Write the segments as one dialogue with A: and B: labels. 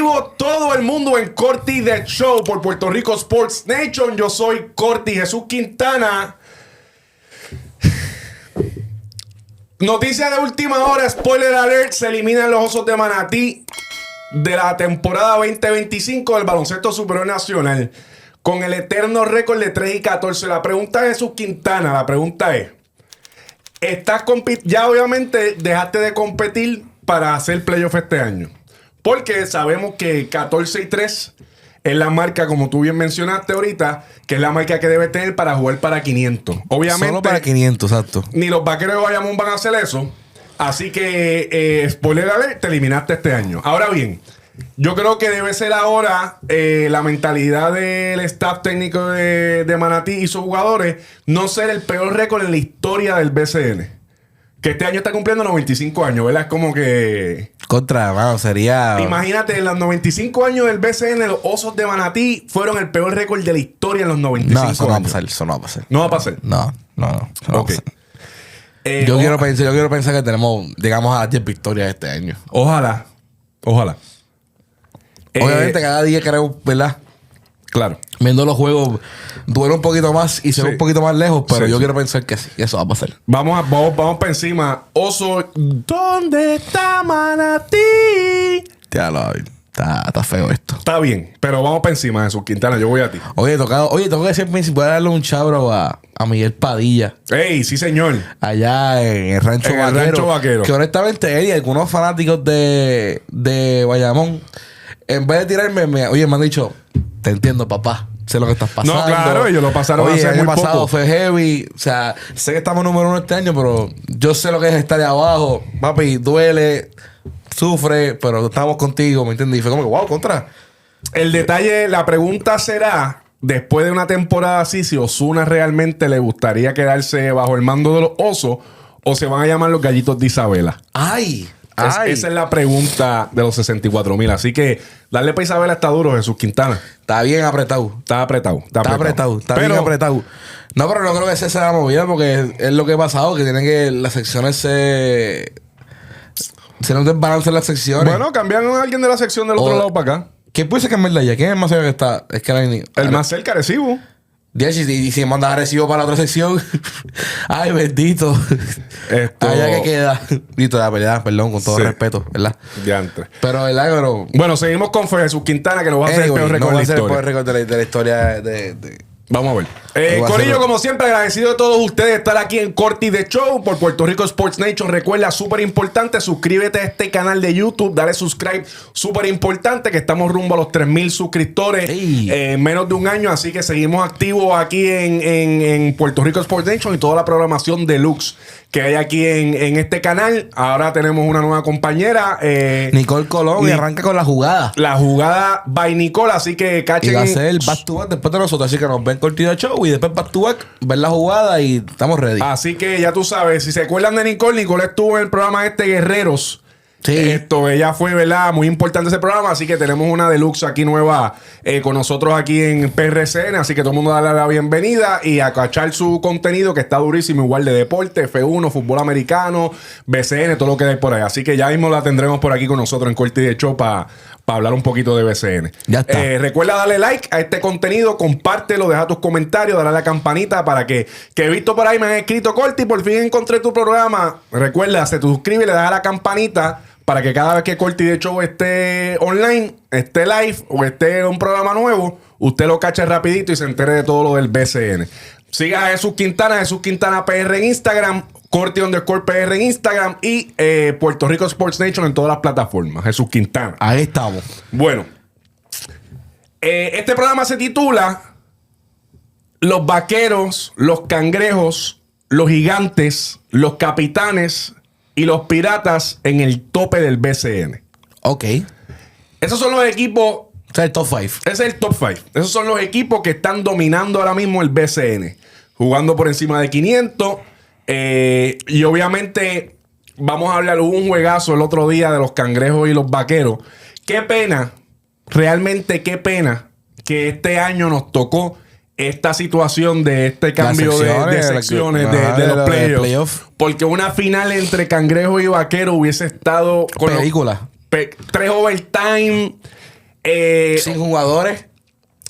A: Activo todo el mundo en Corti The Show por Puerto Rico Sports Nation. Yo soy Corti Jesús Quintana. Noticia de última hora, spoiler alert, se eliminan los Osos de Manatí de la temporada 2025 del baloncesto superior nacional con el eterno récord de 3-14. La pregunta es Jesús Quintana, la pregunta es, ya obviamente dejaste de competir para hacer playoff este año, porque sabemos que 14-3 es la marca, como tú bien mencionaste ahorita, que es la marca que debe tener para jugar para 500. Obviamente,
B: solo para 500, exacto.
A: Ni los Vaqueros de Bayamón van a hacer eso. Así que, spoiler alert, te eliminaste este año. Ahora bien, yo creo que debe ser ahora la mentalidad del staff técnico de Manatí y sus jugadores no ser el peor récord en la historia del BCN. Que este año está cumpliendo 95 años, ¿verdad? Es como que...
B: Mano, sería...
A: Imagínate, en los 95 años del BCN, los Osos de Manatí fueron el peor récord de la historia en los 95 años.
B: No, eso no va a pasar, eso no va a pasar.
A: ¿No va a pasar?
B: No. Eso no va a pasar.
A: Yo
B: quiero pensar que llegamos a las 10 victorias este año.
A: Ojalá.
B: Obviamente cada día queremos, ¿verdad?
A: Claro.
B: Viendo los juegos, duele un poquito más y se ve un poquito más lejos, pero yo quiero pensar que sí, que eso va a pasar.
A: Vamos para encima. Oso, ¿dónde está Manatí?
B: Está feo esto.
A: Está bien, pero vamos para encima, Jesús Quintana. Yo voy a ti.
B: Tengo que decir, si puedo darle un chabro a Miguel Padilla.
A: ¡Ey, sí, señor!
B: Allá en el Rancho Vaquero. Que honestamente él y algunos fanáticos de Bayamón, en vez de tirarme, me han dicho, te entiendo, papá. Sé lo que estás pasando.
A: No, claro, ellos lo pasaron hace
B: el año
A: muy
B: pasado
A: poco.
B: fue heavy. O sea, sé que estamos número 1 este año, pero yo sé lo que es estar de abajo. Papi, duele, sufre, pero estamos contigo, ¿me entiendes? Y fue como que, wow, contra.
A: El detalle, la pregunta será, después de una temporada así, si Ozuna realmente le gustaría quedarse bajo el mando de los Osos o se van a llamar los Gallitos de Isabela. Esa es la pregunta de los 64,000. Así que darle para Isabela está duro, Jesús Quintana.
B: Está bien apretado.
A: Está
B: bien apretado. No, pero no creo que esa sea la movida porque es lo que ha pasado, que tienen que las secciones se no desbalancen las secciones.
A: Bueno, cambiaron a alguien de la sección del otro lado para acá.
B: ¿Quién puede ser cambiar de allá? ¿Quién es el más cerca que está? Es que
A: el más cerca, Arecibo.
B: Y si mandas a Recibo para la otra sección. Ay, bendito. Allá que queda. Listo, la pelea, perdón, con todo respeto, ¿verdad?
A: Diantre.
B: Pero, ¿verdad? Pero...
A: Bueno, seguimos con Jesús Quintana, que nos va a hacer el peor récord
B: de la historia de...
A: Vamos a ver. Corillo, como siempre, agradecido de todos ustedes estar aquí en Corti The Show por Puerto Rico Sports Nation. Recuerda, súper importante, suscríbete a este canal de YouTube, dale subscribe, súper importante, que estamos rumbo a los 3,000 suscriptores en menos de un año. Así que seguimos activos aquí en Puerto Rico Sports Nation y toda la programación deluxe que hay aquí en este canal. Ahora tenemos una nueva compañera,
B: Nicole Colón, y arranca con la jugada.
A: La jugada by Nicole, así que cachen.
B: Y va a ser el back to back después de nosotros, así que nos ven Corti The Show y después back to back, ver la jugada y estamos ready.
A: Así que ya tú sabes, si se acuerdan de Nicole estuvo en el programa Guerreros.
B: Sí.
A: Ella fue, ¿verdad? Muy importante ese programa, así que tenemos una deluxe aquí nueva con nosotros aquí en PRCN, así que todo el mundo darle la bienvenida y a cachar su contenido que está durísimo, igual de deporte, F1, fútbol americano, BCN, todo lo que hay por ahí. Así que ya mismo la tendremos por aquí con nosotros en Corti The Show para hablar un poquito de BCN.
B: Ya está.
A: Recuerda darle like a este contenido, compártelo, deja tus comentarios, dale a la campanita para que he visto por ahí, me han escrito, Corti, por fin encontré tu programa. Recuerda, se suscribe y le das a la campanita para que cada vez que Corti The Show esté online, esté live o esté un programa nuevo, usted lo cache rapidito y se entere de todo lo del BCN. Siga a Jesús Quintana PR en Instagram, Corti_PR en Instagram y Puerto Rico Sports Nation en todas las plataformas. Jesús Quintana.
B: Ahí estamos.
A: Bueno, este programa se titula Los Vaqueros, los Cangrejos, los Gigantes, los Capitanes y los Piratas en el tope del BCN.
B: Ok.
A: Esos son los equipos.
B: O sea, el top 5.
A: Ese es el top 5. Esos son los equipos que están dominando ahora mismo el BCN. Jugando por encima de 500. Y obviamente vamos a hablar. Hubo un juegazo el otro día de los Cangrejos y los Vaqueros. Qué pena. Realmente qué pena que este año nos tocó esta situación de este cambio de secciones de los playoffs. Porque una final entre Cangrejo y Vaquero hubiese estado con
B: película.
A: 3 overtime.
B: Sin jugadores.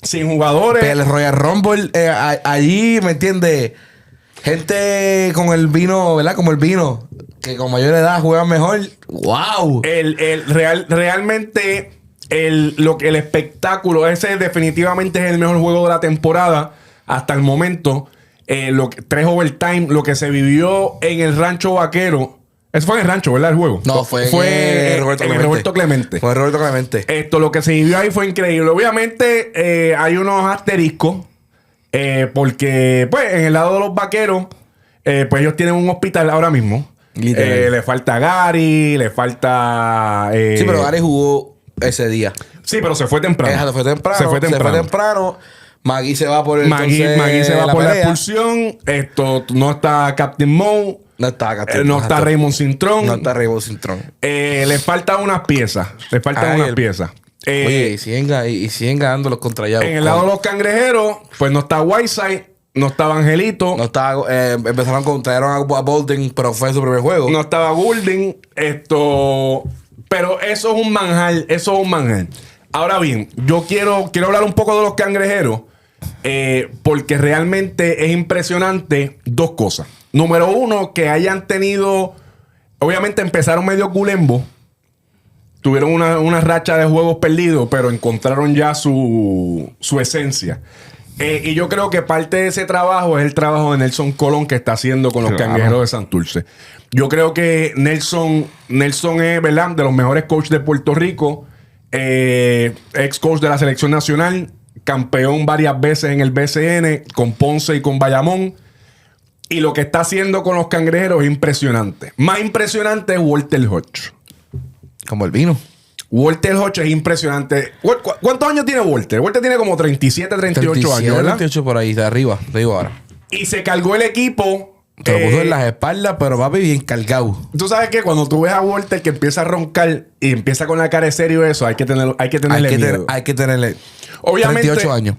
A: Sin jugadores.
B: Pero el Royal Rumble, allí, ¿me entiendes? Gente con el vino, ¿verdad? Como el vino, que con mayor edad juegan mejor. ¡Wow!
A: Realmente el espectáculo, ese definitivamente es el mejor juego de la temporada hasta el momento. 3 overtime, lo que se vivió en el Rancho Vaquero. Eso fue en el Rancho, ¿verdad? El juego.
B: No, fue en
A: Roberto Clemente.
B: Fue Roberto Clemente.
A: Lo que se vivió ahí fue increíble. Obviamente hay unos asteriscos. Porque, pues, en el lado de los Vaqueros, pues ellos tienen un hospital ahora mismo. Le falta Gary, le falta...
B: sí, pero Gary jugó ese día.
A: Sí, pero se fue temprano.
B: Se fue temprano. Magui se va por el
A: Magui se va por la expulsión. No está Captain Mo.
B: No está Captain
A: No está Raymond Cintrón.
B: Le
A: faltan unas piezas.
B: Oye, y siguen ganando los contrallados.
A: En el lado de los Cangrejeros, pues no está Whiteside, no estaba Angelito.
B: No estaba... trajeron a Bolden, pero fue su primer juego.
A: No estaba Goulding. Pero eso es un manjar. Ahora bien, yo quiero hablar un poco de los Cangrejeros. Porque realmente es impresionante 2 cosas. Número 1, que hayan tenido... Obviamente empezaron medio culembo. Tuvieron una racha de juegos perdidos, pero encontraron ya su esencia. Y yo creo que parte de ese trabajo es el trabajo de Nelson Colón que está haciendo con los Cangrejeros de Santurce. Yo creo que Nelson es, ¿verdad?, de los mejores coaches de Puerto Rico. Ex coach de la selección nacional. Campeón varias veces en el BCN con Ponce y con Bayamón. Y lo que está haciendo con los Cangrejeros es impresionante. Más impresionante es Walter Hodge.
B: Como el vino.
A: Walter Hodge es impresionante. ¿Cuántos años tiene Walter? Walter tiene como 37, 38 años, ¿verdad?
B: 38 por ahí, de arriba. Te digo ahora.
A: Y se cargó el equipo.
B: Te lo puso en las espaldas, pero papi, bien cargado.
A: Tú sabes que cuando tú ves a Walter que empieza a roncar y empieza con la cara de serio eso, hay que tenerle miedo.
B: Hay que tenerle...
A: Obviamente,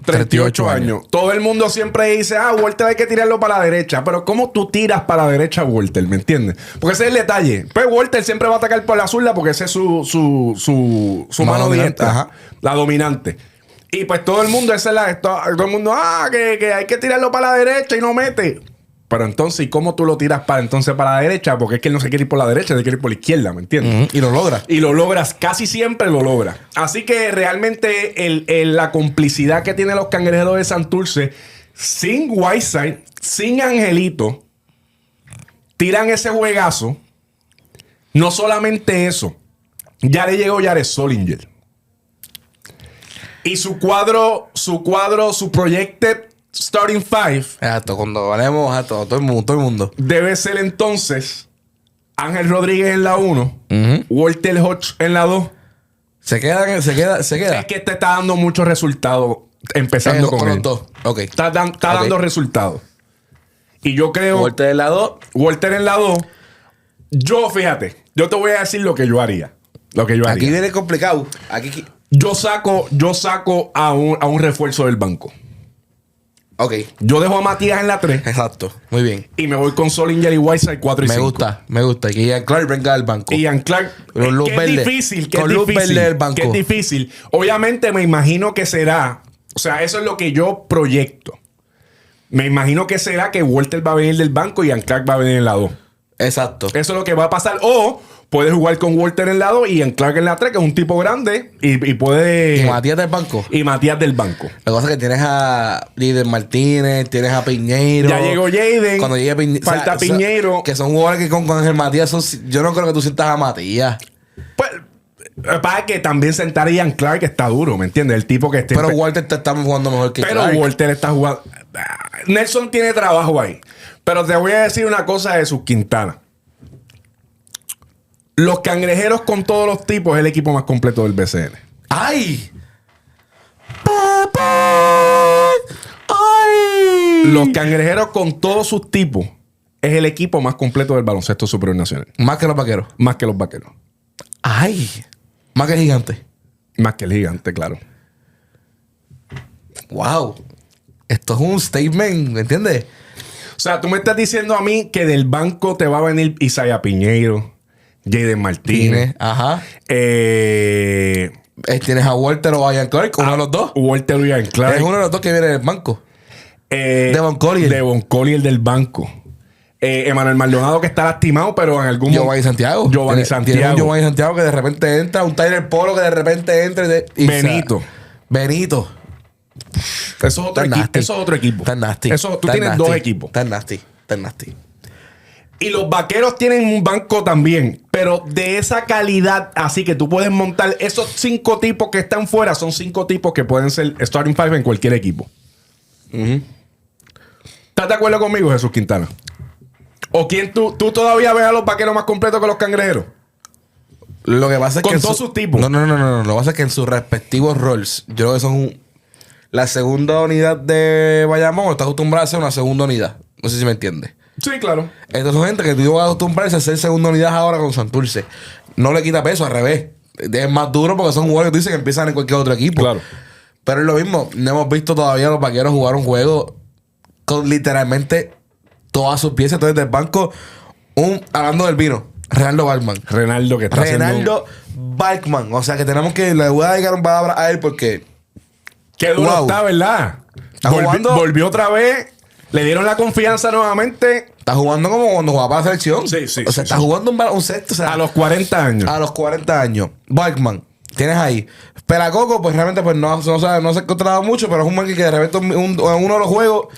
B: 38 años.
A: Todo el mundo siempre dice, Walter hay que tirarlo para la derecha. Pero ¿cómo tú tiras para la derecha a Walter? ¿Me entiendes? Porque ese es el detalle. Pues Walter siempre va a atacar por la zurda porque esa es su mano diestra. La dominante. Y pues todo el mundo, todo el mundo, que hay que tirarlo para la derecha y no mete. Pero entonces, ¿y cómo tú lo tiras para la derecha? Porque es que él no se quiere ir por la derecha, se quiere ir por la izquierda, ¿me entiendes?
B: Y lo logra.
A: Y lo logras, casi siempre lo logra. Así que realmente la complicidad que tienen los Cangrejeros de Santurce, sin Whiteside, sin Angelito, tiran ese juegazo. No solamente eso, ya le llegó Jared Solinger. Y su projected starting 5.
B: Exacto, cuando valemos a todo el mundo.
A: Debe ser entonces Ángel Rodríguez en la 1, Walter Hodge en la 2.
B: Se queda.
A: Es que te está dando muchos resultados empezando con él.
B: Okay.
A: Está dando resultados. Y yo creo...
B: Walter en la 2.
A: Yo, fíjate, yo te voy a decir lo que yo haría.
B: Aquí viene complicado.
A: Yo saco a un refuerzo del banco.
B: Ok.
A: Yo dejo a Matías en la 3.
B: Exacto. Muy bien.
A: Y me voy con Solinger y Whiteside 4 y 5.
B: Me gusta. Que Ian Clark venga al banco.
A: Ian Clark.
B: Que es
A: difícil.
B: Que
A: es difícil. Obviamente me imagino que será... O sea, eso es lo que yo proyecto. Me imagino que será que Walter va a venir del banco y Ian Clark va a venir en la 2.
B: Exacto.
A: Eso es lo que va a pasar. O... puedes jugar con Walter en la 2 y en Clark en la 3, que es un tipo grande. Y puede...
B: Y Matías del banco.
A: Lo
B: que pasa es que tienes a Líder Martínez, tienes a Piñeiro.
A: Ya llegó Jaden.
B: Cuando llegue Piñeiro...
A: Falta Piñeiro.
B: Que son jugadores que con Ángel Matías son... Yo no creo que tú sientas a Matías.
A: Pues... para que también sentar a Ian Clark, que está duro, ¿me entiendes? El tipo que esté...
B: Pero Walter te está jugando mejor que Clark.
A: Pero Walter está jugando... Nelson tiene trabajo ahí. Pero te voy a decir una cosa de sus Quintana. Los Cangrejeros con todos los tipos es el equipo más completo del BCN.
B: ¡Ay!
A: Los Cangrejeros con todos sus tipos es el equipo más completo del baloncesto superior nacional.
B: Más que los Vaqueros.
A: ¡Ay!
B: Más que el Gigante.
A: Más que el Gigante, claro.
B: ¡Wow! Esto es un statement, ¿me entiendes?
A: O sea, tú me estás diciendo a mí que del banco te va a venir Isaiah Piñeiro, Jaden Martínez.
B: Ajá. Tienes a Walter o a Ian Clark, uno de los dos.
A: Walter o Ian Clark.
B: Es uno de los dos que viene del banco. Devon Collier.
A: Devon Collier del banco. Emanuel Maldonado, que está lastimado, pero en algún
B: momento. Giovanni Santiago. Tiene un Giovanni Santiago que de repente entra, un Tyler Polo que de repente entra. Benito.
A: Eso es otro equipo.
B: Tan nasty.
A: Tú tienes dos equipos.
B: Tan nasty.
A: Y los Vaqueros tienen un banco también, pero de esa calidad, así que tú puedes montar esos 5 tipos que están fuera, son 5 tipos que pueden ser starting five en cualquier equipo. ¿Estás de acuerdo conmigo, Jesús Quintana? ¿O quién tú todavía ves a los Vaqueros más completos que los Cangrejeros?
B: Lo que pasa es que
A: con todos sus tipos.
B: No. Lo que pasa es que en sus respectivos roles, yo creo que son la segunda unidad de Bayamón está acostumbrada a ser una segunda unidad. No sé si me entiendes.
A: Sí, claro.
B: Entonces son gente que tú vas a acostumbrarse a ser segunda unidad ahora con Santurce. No le quita peso, al revés. Es más duro porque son jugadores que tú dices que empiezan en cualquier otro equipo.
A: Claro.
B: Pero es lo mismo. No hemos visto todavía a los Vaqueros jugar un juego con literalmente todas sus piezas. Entonces del banco, hablando del vino, Reinaldo Balkman.
A: Reinaldo
B: Balkman. O sea que tenemos que... Le voy a dedicar una palabra a él porque...
A: Qué duro está, ¿verdad? Volvió otra vez... Le dieron la confianza nuevamente.
B: Está jugando como cuando jugaba para la selección.
A: Sí.
B: O sea, está jugando un sexto. O sea,
A: a los 40 años.
B: A los 40 años. Balkman, tienes ahí. Pelacoco, pues realmente pues no se ha encontrado mucho, pero es un man que de repente en uno de los juegos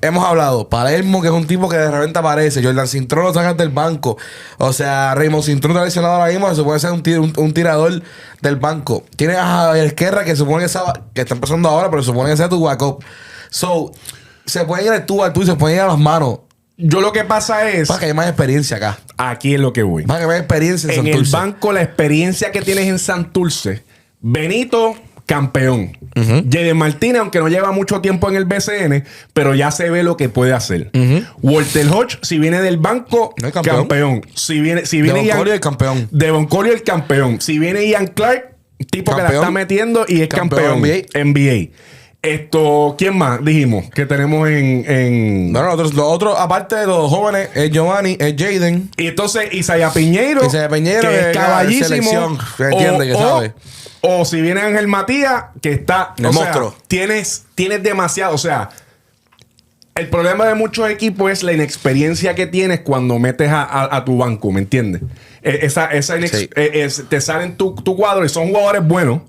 B: hemos hablado. Palermo, que es un tipo que de repente aparece. Jordan Cintrón lo sacas del banco. O sea, Raymond Cintrón está lesionado ahora mismo. Se puede ser un tirador del banco. Tienes a Javier Guerra, que supone que está empezando ahora, pero supone que sea tu backup. So... Se puede ir al tú y se puede ir a las manos.
A: Yo lo que pasa es...
B: Para que haya más experiencia acá.
A: Aquí es lo que voy.
B: Para que haya más experiencia en Santurce.
A: En el banco, la experiencia que tienes en Santurce. Benito, campeón. Jaden Martínez, aunque no lleva mucho tiempo en el BCN, pero ya se ve lo que puede hacer. Walter Hodge, si viene del banco,
B: no
A: campeón. Si viene
B: Devon Collier, campeón.
A: Devon Collier, campeón. Si viene Ian Clark, tipo campeón, que la está metiendo y es campeón. NBA. ¿Quién más dijimos que tenemos en...
B: No, los otros, aparte de los jóvenes, es Giovanni, es Jaden.
A: Y entonces Isaiah Piñeiro,
B: que es
A: caballísimo.
B: Entiende que sabe.
A: O si viene Ángel Matías, que está...
B: El monstruo.
A: Tienes demasiado. O sea, el problema de muchos equipos es la inexperiencia que tienes cuando metes a tu banco, ¿me entiendes? Te salen tu cuadro y son jugadores buenos,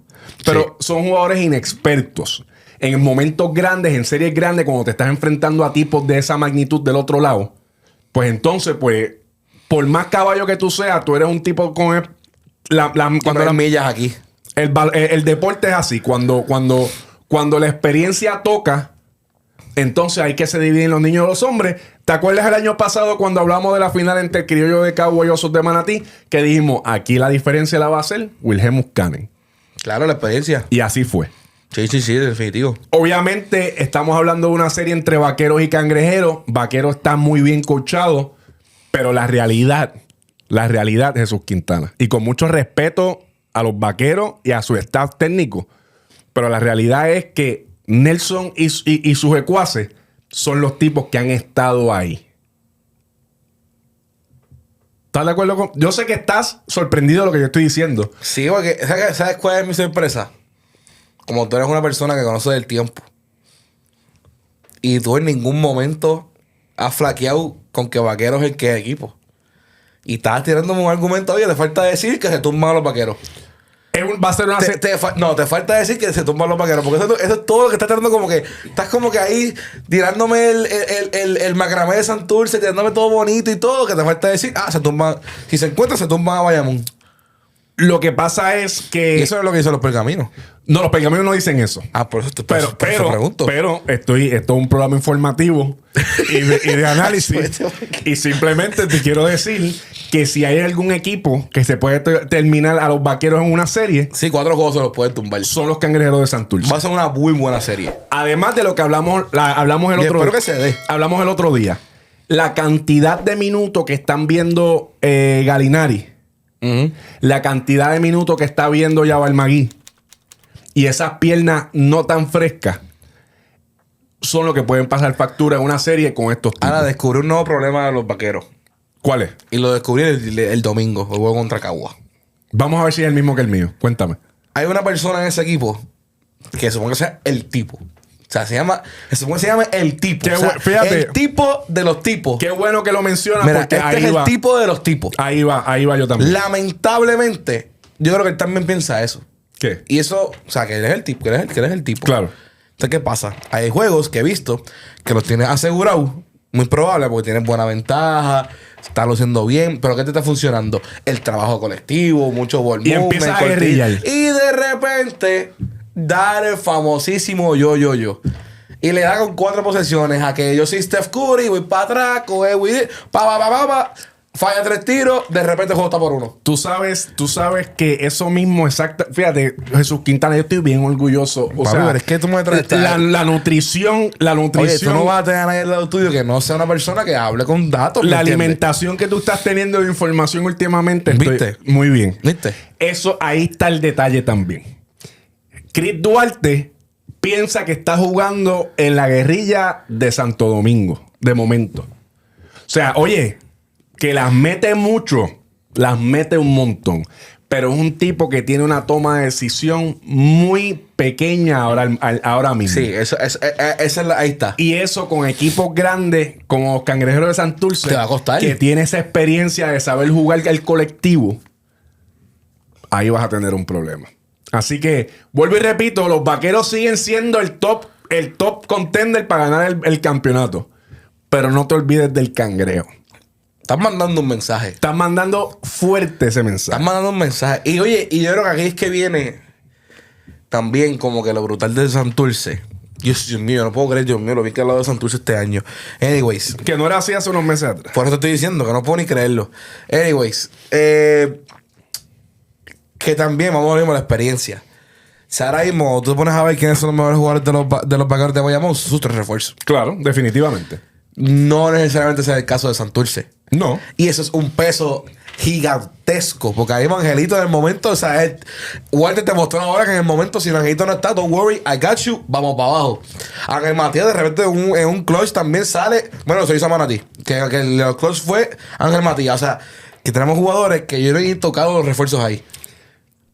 A: pero son jugadores inexpertos. En momentos grandes, en series grandes, cuando te estás enfrentando a tipos de esa magnitud del otro lado, pues entonces, pues, por más caballo que tú seas, tú eres un tipo con...
B: cuando las millas aquí.
A: El deporte es así. Cuando la experiencia toca, entonces hay que se dividen los niños y los hombres. ¿Te acuerdas el año pasado cuando hablamos de la final entre el Criollo de Cagua y Osos de Manatí? Que dijimos, aquí la diferencia la va a hacer Wilhelmus Cannon.
B: Claro, la experiencia.
A: Y así fue.
B: Sí, definitivo.
A: Obviamente, estamos hablando de una serie entre Vaqueros y Cangrejeros. Vaqueros está muy bien coachado, pero la realidad, Jesús Quintana. Y con mucho respeto a los Vaqueros y a su staff técnico. Pero la realidad es que Nelson y sus secuaces son los tipos que han estado ahí. ¿Estás de acuerdo con...? Yo sé que estás sorprendido de lo que yo estoy diciendo.
B: Sí, porque ¿sabes cuál es mi sorpresa? Como tú eres una persona que conoce del tiempo y tú en ningún momento has flaqueado con que Vaqueros es el que es equipo. Y estás tirándome un argumento, oye, te falta decir que se tumban los Vaqueros.
A: Va a ser una...
B: te falta decir que se tumban los Vaqueros. Porque eso es todo lo que estás tirando, como que... Estás como que ahí tirándome el macramé de Santurce, tirándome todo bonito y todo. Que te falta decir, se tumban... Si se encuentran, se tumban a Bayamón.
A: Lo que pasa es que...
B: Y eso es lo que dicen los pergaminos.
A: No, los pergaminos no dicen eso.
B: Por eso te
A: pregunto. Pero esto es un programa informativo y de análisis. Y simplemente te quiero decir que si hay algún equipo que se puede terminar a los Vaqueros en una serie...
B: Sí, 4 juegos se los pueden tumbar.
A: Son los Cangrejeros de Santurce.
B: Va a ser una muy buena serie.
A: Además de lo que hablamos el otro día.
B: Que se dé.
A: Hablamos el otro día. La cantidad de minutos que están viendo Galinari. La cantidad de minutos que está viendo Yabal Magui y esas piernas no tan frescas son lo que pueden pasar factura en una serie con estos tipos.
B: Ahora descubrí un nuevo problema de los Vaqueros.
A: ¿Cuál es?
B: Y lo descubrí el domingo, el juego contra Cagua.
A: Vamos a ver si es el mismo que el mío. Cuéntame.
B: hay una persona en ese equipo que supongo que sea el tipo. O sea, se llama el tipo. O sea,
A: fíjate.
B: El tipo de los tipos.
A: Qué bueno que lo mencionas.
B: Mira,
A: porque
B: este
A: ahí
B: es
A: va.
B: el tipo de los tipos.
A: Ahí va yo también.
B: Lamentablemente, yo creo que él también piensa eso.
A: ¿Qué?
B: Y eso, o sea, que él es el tipo, que él es el tipo.
A: Claro.
B: Entonces, ¿qué pasa? Hay juegos que he visto que los tienes asegurados. Muy probable porque tienes buena ventaja, está luciendo bien, pero ¿qué te está funcionando? El trabajo colectivo, mucho ball
A: Y empieza a guerrillar.
B: Y de repente, dar el famosísimo yo. Y le da con 4 posesiones a que yo soy Steph Curry, voy para atrás, coge, falla 3 tiros, de repente el juego está por 1.
A: Tú sabes que eso mismo exacto. Fíjate, Jesús Quintana, yo estoy bien orgulloso. O sea,
B: es que tú me traes
A: la nutrición.
B: Oye, tú no vas a tener a nadie al lado tuyo que no sea una persona que hable con datos.
A: La alimentación que tú estás teniendo de información últimamente.
B: ¿Viste?
A: Muy bien.
B: ¿Viste?
A: Eso, ahí está el detalle también. Chris Duarte piensa que está jugando en la guerrilla de Santo Domingo, de momento. O sea, oye, que las mete mucho, las mete un montón. Pero es un tipo que tiene una toma de decisión muy pequeña ahora mismo.
B: Sí, ahí está.
A: Y eso con equipos grandes como los Cangrejeros de Santurce,
B: te va a costar.
A: Que tiene esa experiencia de saber jugar el colectivo, ahí vas a tener un problema. Así que, vuelvo y repito, los Vaqueros siguen siendo el top contender para ganar el campeonato. Pero no te olvides del Cangrejo.
B: Estás mandando un mensaje.
A: Estás mandando fuerte ese mensaje.
B: Estás mandando un mensaje. Y oye, y yo creo que aquí es que viene también como que lo brutal de Santurce. Dios mío, no puedo creer, Dios mío, lo vi que hablado de Santurce este año. Anyways.
A: Que no era así hace unos meses atrás.
B: Por eso estoy diciendo que no puedo ni creerlo. Anyways. Que también, vamos a ver la experiencia. Si ahora mismo tú te pones a ver quiénes son los mejores jugadores de los Vaqueros de Bayamón, sus 3 refuerzos.
A: Claro, definitivamente.
B: No necesariamente sea el caso de Santurce.
A: No.
B: Y eso es un peso gigantesco. Porque ahí Angelito en el momento, o sea, Walter te mostró ahora que en el momento, si Angelito no está, don't worry, I got you, vamos para abajo. Ángel Matías de repente en un clutch también sale. Bueno, se hizo Manatí. Que el clutch fue Ángel Matías. O sea, que tenemos jugadores que yo no he tocado los refuerzos ahí.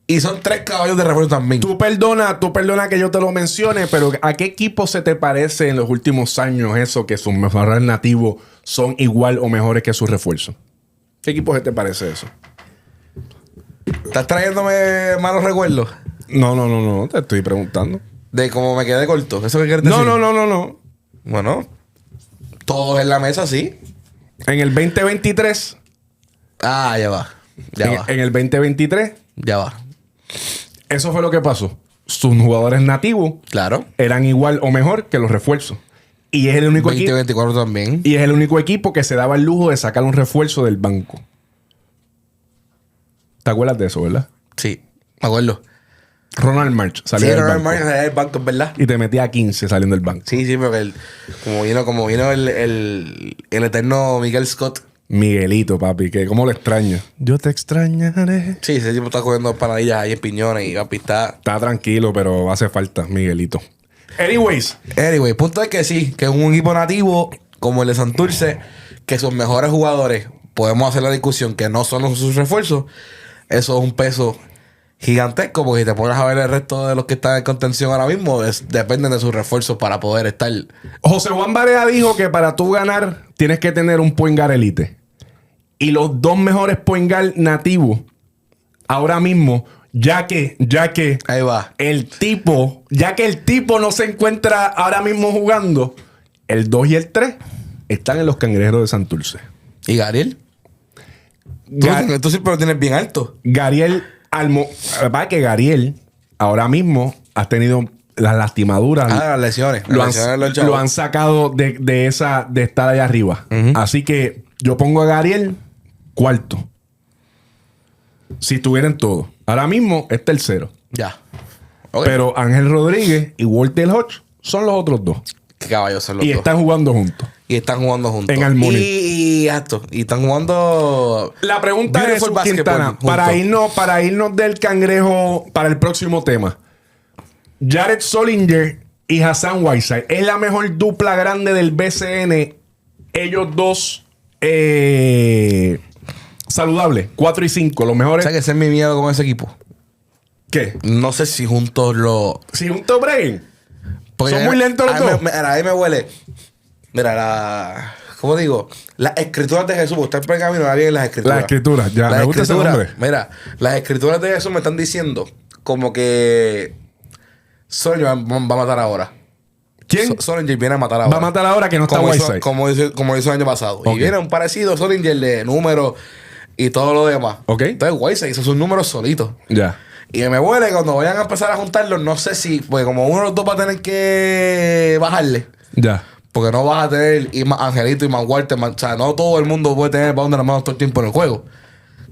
B: Y son 3 caballos de refuerzo también.
A: Tú perdona que yo te lo mencione, pero ¿a qué equipo se te parece en los últimos años eso que sus mejores nativos son igual o mejores que sus refuerzos? ¿Qué equipo se te parece eso?
B: ¿Estás trayéndome malos recuerdos?
A: No, te estoy preguntando.
B: De cómo me quedé corto. ¿Eso qué quieres decir?
A: No.
B: Bueno, todos en la mesa, sí.
A: En el 2023.
B: Ah, ya va.
A: En el 2023.
B: Ya va.
A: Eso fue lo que pasó. Sus jugadores nativos,
B: claro,
A: eran igual o mejor que los refuerzos. Y es el único
B: 2024 también.
A: Y es el único equipo que se daba el lujo de sacar un refuerzo del banco. ¿Te acuerdas de eso, verdad?
B: Sí, me acuerdo.
A: Ronald March salía del banco.
B: Ronald March salía del banco, ¿verdad?
A: Y te metía a 15 saliendo del banco.
B: Sí, porque como vino el eterno Miguel Scott.
A: Miguelito, papi, que cómo lo extraño. Yo te extrañaré.
B: Sí, ese tipo está cogiendo panadillas ahí en piñones y papi está
A: tranquilo, pero hace falta, Miguelito.
B: Anyway, punto es que sí, que es un equipo nativo como el de Santurce, que sus mejores jugadores, podemos hacer la discusión que no son sus refuerzos. Eso es un peso gigantesco, porque si te pones a ver el resto de los que están en contención ahora mismo, dependen de sus refuerzos para poder estar.
A: José Juan Barea dijo que para tú ganar tienes que tener un point guard elite. Y los 2 mejores point guard nativos ahora mismo, ya que
B: ahí va.
A: el tipo no se encuentra ahora mismo jugando, el 2 y el 3 están en los Cangrejeros de Santurce.
B: ¿Y Gariel? Tú siempre lo tienes bien alto.
A: Gariel ahora mismo ha tenido las lastimaduras.
B: Las lesiones.
A: Lo han sacado de estar allá arriba. Así que yo pongo a Gariel cuarto. Si estuvieran todos. Ahora mismo es tercero.
B: Ya.
A: Okay. Pero Ángel Rodríguez y Walter Hodge son los otros 2.
B: Qué caballos son los 2.
A: Y están jugando juntos.
B: En
A: armonía.
B: Y están jugando.
A: La pregunta es, Quintana, para irnos del Cangrejo para el próximo tema. Jared Solinger y Hassan Whiteside, ¿es la mejor dupla grande del BCN? Ellos 2 saludables, 4 y 5, los mejores.
B: O sea, que ese es mi miedo con ese equipo.
A: ¿Qué?
B: No sé si juntos lo...
A: Si juntos breguen.
B: Porque
A: son muy lentos los dos.
B: Ahí me huele. Mira, ¿cómo digo? Las escrituras de Jesús. Usted pega camino a bien las escrituras.
A: Las escrituras, ya. Me gusta ese nombre.
B: Mira, las escrituras de Jesús me están diciendo como que Sonya va a matar ahora.
A: ¿Quién?
B: Solinger viene a matar ahora.
A: Va a matar ahora que no está Whiteside.
B: Como hizo el año pasado. Okay. Y viene un parecido Solinger de números y todo lo demás.
A: Ok.
B: Entonces Whiteside hizo sus números solitos.
A: Ya.
B: Y me huele cuando vayan a empezar a juntarlos, no sé si... Porque como uno de los dos va a tener que bajarle.
A: Ya.
B: Porque no vas a tener Angelito y Man Walter. O sea, no todo el mundo puede tener balón de las manos todo el tiempo en el juego.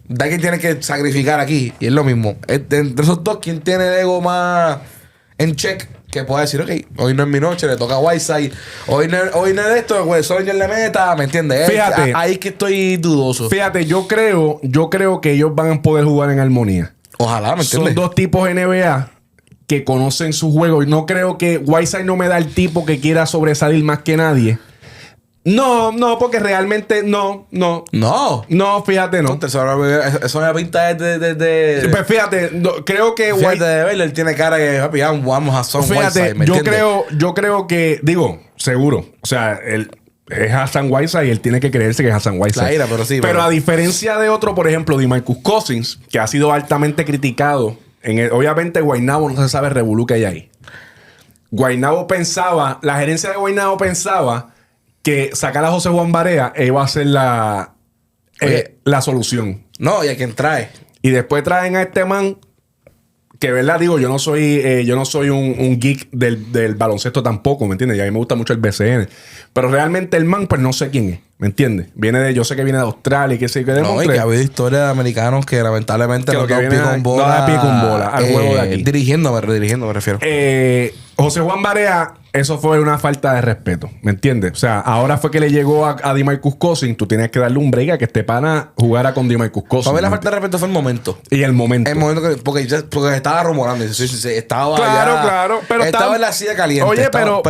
B: De quien tiene que sacrificar aquí. Y es lo mismo. Entre esos dos, ¿quién tiene el ego más en check? Que puede decir, ok, hoy no es mi noche, le toca a Whiteside. Hoy no es esto, pues Solinger le meta, ¿me entiendes?
A: Fíjate.
B: Ahí es que estoy dudoso.
A: Fíjate, yo creo que ellos van a poder jugar en armonía.
B: Ojalá, ¿me entiendes?
A: Son dos tipos NBA que conocen su juego. Y no creo que Whiteside no me da el tipo que quiera sobresalir más que nadie. No, porque realmente no. No, fíjate, no.
B: Eso me pinta de...
A: Pues fíjate, creo que
B: Fíjate de verlo, él tiene cara que papi, vamos a Son
A: Fíjate,
B: Whiteside,
A: yo creo que, digo, seguro. O sea, él es Hassan Whiteside y él tiene que creerse que es Hassan Whiteside.
B: Claro, pero sí.
A: Pero a diferencia de otro, por ejemplo, DeMarcus Cousins, que ha sido altamente criticado. Obviamente, Guaynabo no se sabe el revolú que hay ahí. La gerencia de Guaynabo pensaba que sacar a José Juan Barea iba a ser la solución.
B: No, y a quien trae.
A: Y después traen a este man que, ¿verdad? Digo, yo no soy un geek del baloncesto tampoco, ¿me entiendes? Y a mí me gusta mucho el BCN. Pero realmente el man, pues no sé quién es, ¿me entiendes? Yo sé que viene de Australia y que sé que de
B: No, y que ha habido historias de americanos que lamentablemente
A: no dan pie con bola al juego de aquí.
B: Redirigiendo me refiero.
A: José Juan Barea, eso fue una falta de respeto, ¿me entiendes? O sea, ahora fue que le llegó a DeMarcus Cousins. Tú tienes que darle un break a que este pana jugara con DeMarcus Cousins.
B: Para mí la falta de respeto fue el momento.
A: Y el momento.
B: El momento porque estaba rumorando. Estaba
A: Claro. Pero
B: estaba en la silla caliente.
A: Oye, pero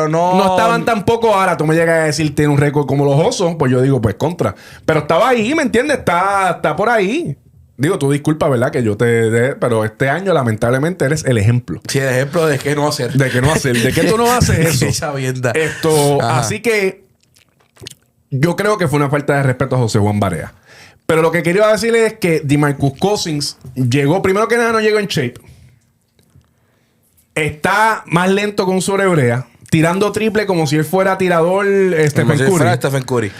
A: no estaban tampoco. Ahora tú me llegas a decir tiene un récord como los Osos. Pues yo digo, pues contra. Pero estaba ahí, ¿me entiendes? Está por ahí. Digo, tú disculpa, ¿verdad? Que yo te dé, pero este año, lamentablemente, eres el ejemplo.
B: Sí, el ejemplo de qué no hacer.
A: De qué no hacer. De que tú no haces eso.
B: Esa vienda.
A: Así que yo creo que fue una falta de respeto a José Juan Barea. Pero lo que quería decirle es que DeMarcus Cousins llegó, primero que nada, no llegó en shape. Está más lento con su hebrea, tirando triple como si él fuera tirador
B: Stephen Curry.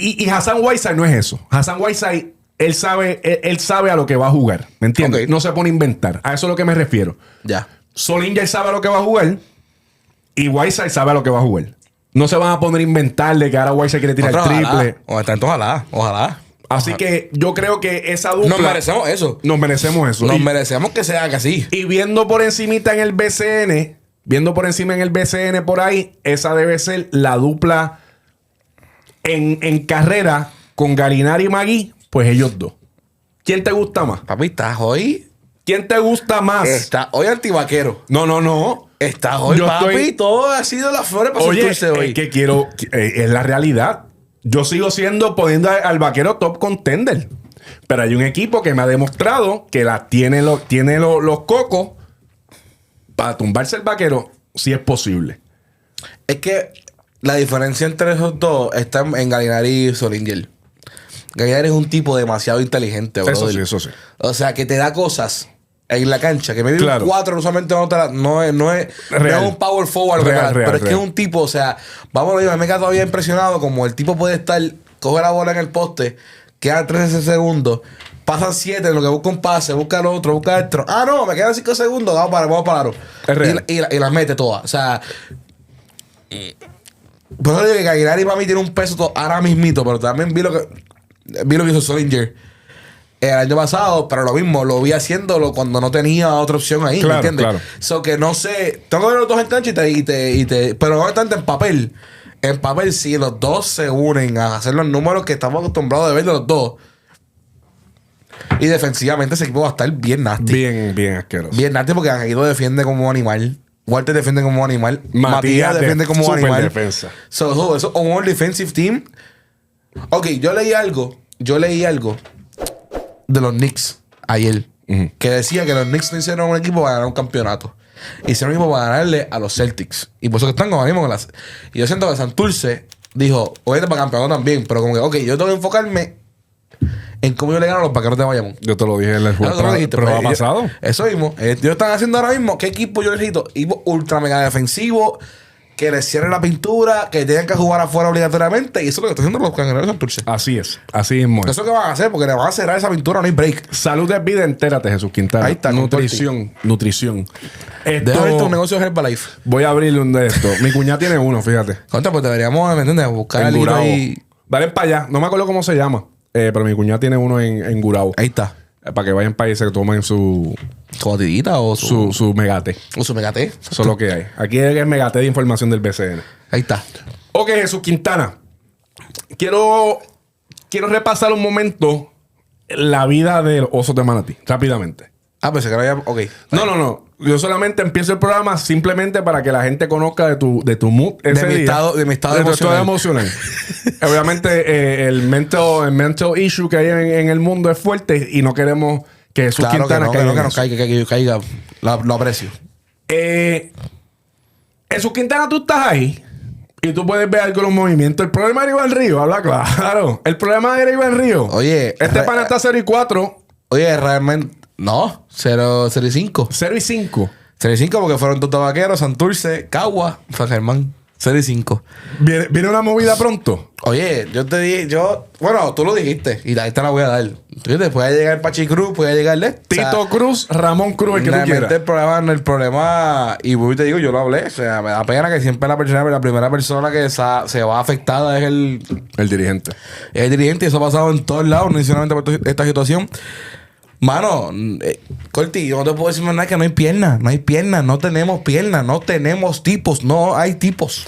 A: Y Hassan Whiteside no es eso. Hassan Whiteside, él sabe a lo que va a jugar. ¿Me entiendes? Okay. No se pone a inventar. A eso es a lo que me refiero.
B: Ya.
A: Solinger sabe a lo que va a jugar. Y Whiteside sabe a lo que va a jugar. No se van a poner a inventar de que ahora Whiteside quiere tirar el triple.
B: Ojalá.
A: Así que yo creo que esa dupla...
B: Nos merecemos eso.
A: Nos
B: merecemos que se haga así.
A: Y viendo por encimita en el BCN... por ahí... Esa debe ser la dupla... En carrera con Gallinari y Magui, pues ellos dos. ¿Quién te gusta más?
B: Papi, ¿estás hoy?
A: ¿Quién te gusta más?
B: Está hoy antivaquero.
A: No.
B: Estás hoy, papi. Todo ha sido las flores para sentirse hoy.
A: Es que quiero... es la realidad. Yo sigo poniendo al vaquero top contender. Pero hay un equipo que me ha demostrado que tiene los cocos para tumbarse el vaquero si es posible.
B: Es que... La diferencia entre esos dos está en Gallinari y Solinger. Gallinari es un tipo demasiado inteligente, bro.
A: Eso sí.
B: O sea, que te da cosas en la cancha que me vive un 4 usualmente no es un power forward, pero es que es un tipo, o sea, vamos a ver, me queda todavía impresionado como el tipo puede coge la bola en el poste, quedan 13 segundos, pasan 7 en lo que busca un pase, busca el otro, busca el otro. No, me quedan 5 segundos, vamos para y las mete todas. O sea, por eso digo que Gallinari para mí tiene un peso ahora mismito, pero también vi lo que hizo Solinger el año pasado, pero lo mismo, lo vi haciéndolo cuando no tenía otra opción ahí, ¿me entiendes? Claro. So que no sé, tengo que ver los dos en cancha pero no obstante en papel. En papel, si los dos se unen a hacer los números que estamos acostumbrados de ver de los dos. Y defensivamente ese equipo va a estar bien nasty.
A: Bien asqueroso.
B: Bien nasty porque Angelito defiende como animal. Walter defiende como animal. Matías defiende como animal.
A: Defensa.
B: So, eso, un all defensive team. Ok, yo leí algo de los Knicks ayer. que decía que los Knicks no hicieron un equipo para ganar un campeonato. Hicieron un equipo para ganarle a los Celtics. Y por eso que están como mismo con las... Y yo siento que Santurce dijo, oye, para campeonato también, pero como que, ok, yo tengo que enfocarme en cómo yo le gano a los Vaqueros de Bayamón.
A: Yo te lo dije en el juego.
B: Pero ha pasado. Eso mismo. Ellos están haciendo ahora mismo. ¿Qué equipo yo necesito? Equipo ultra mega defensivo, que les cierre la pintura, que tengan que jugar afuera obligatoriamente. Y eso es lo que están haciendo los Cangrejeros de Santurce.
A: Así es. Así mismo es.
B: Eso es lo que van a hacer, porque le van a cerrar esa pintura, no hay break.
A: Salud de vida, entérate, Jesús Quintana.
B: Ahí está.
A: Nutrición.
B: Deja abrirte un negocio de Herbalife.
A: Voy a abrirle un de estos. Mi cuñada tiene uno, fíjate.
B: Contra, pues deberíamos, ¿me entiendes? Buscar el libro ahí.
A: Dale para allá. No me acuerdo cómo se llama. Pero mi cuñada tiene uno en Gurabo.
B: Ahí está.
A: Para que vayan para ahí y se tomen su
B: batidita o
A: su megate.
B: O su megate.
A: Eso es lo que hay. Aquí es el megate de información del BCN.
B: Ahí está.
A: Ok, Jesús Quintana. Quiero repasar un momento la vida del Oso de Manatí. Rápidamente.
B: Pues se queda ya. Ok.
A: No. Yo solamente empiezo el programa simplemente para que la gente conozca de tu mood ese día.
B: De mi estado emocional.
A: Obviamente, el mental issue que hay en el mundo es fuerte y no queremos que Jesús Quintana
B: caiga. Lo aprecio.
A: Jesús Quintana, tú estás ahí y tú puedes ver algo en los movimientos. El problema era Iván Río, habla claro. El problema era Iván Río.
B: Oye.
A: Este pana está 0-4.
B: Oye, realmente. No, 0-5.
A: 0-5.
B: 0-5 porque fueron dos vaqueros, Santurce, Cagua, San Germán. 0-5.
A: ¿Viene una movida pronto?
B: Oye, yo te dije, bueno, tú lo dijiste y ahí te la voy a dar. Fíjate, puede llegar Pachi Cruz, puede llegar
A: Tito Cruz, Ramón Cruz, el que tú quieras.
B: El problema, y te digo, yo lo hablé, o sea, me da pena que siempre la primera persona que se va afectada es el
A: dirigente.
B: El dirigente, y eso ha pasado en todos lados, no solamente por esta situación. Mano, Corti, yo no te puedo decir más nada que no hay piernas, no tenemos piernas, no tenemos tipos, no hay tipos.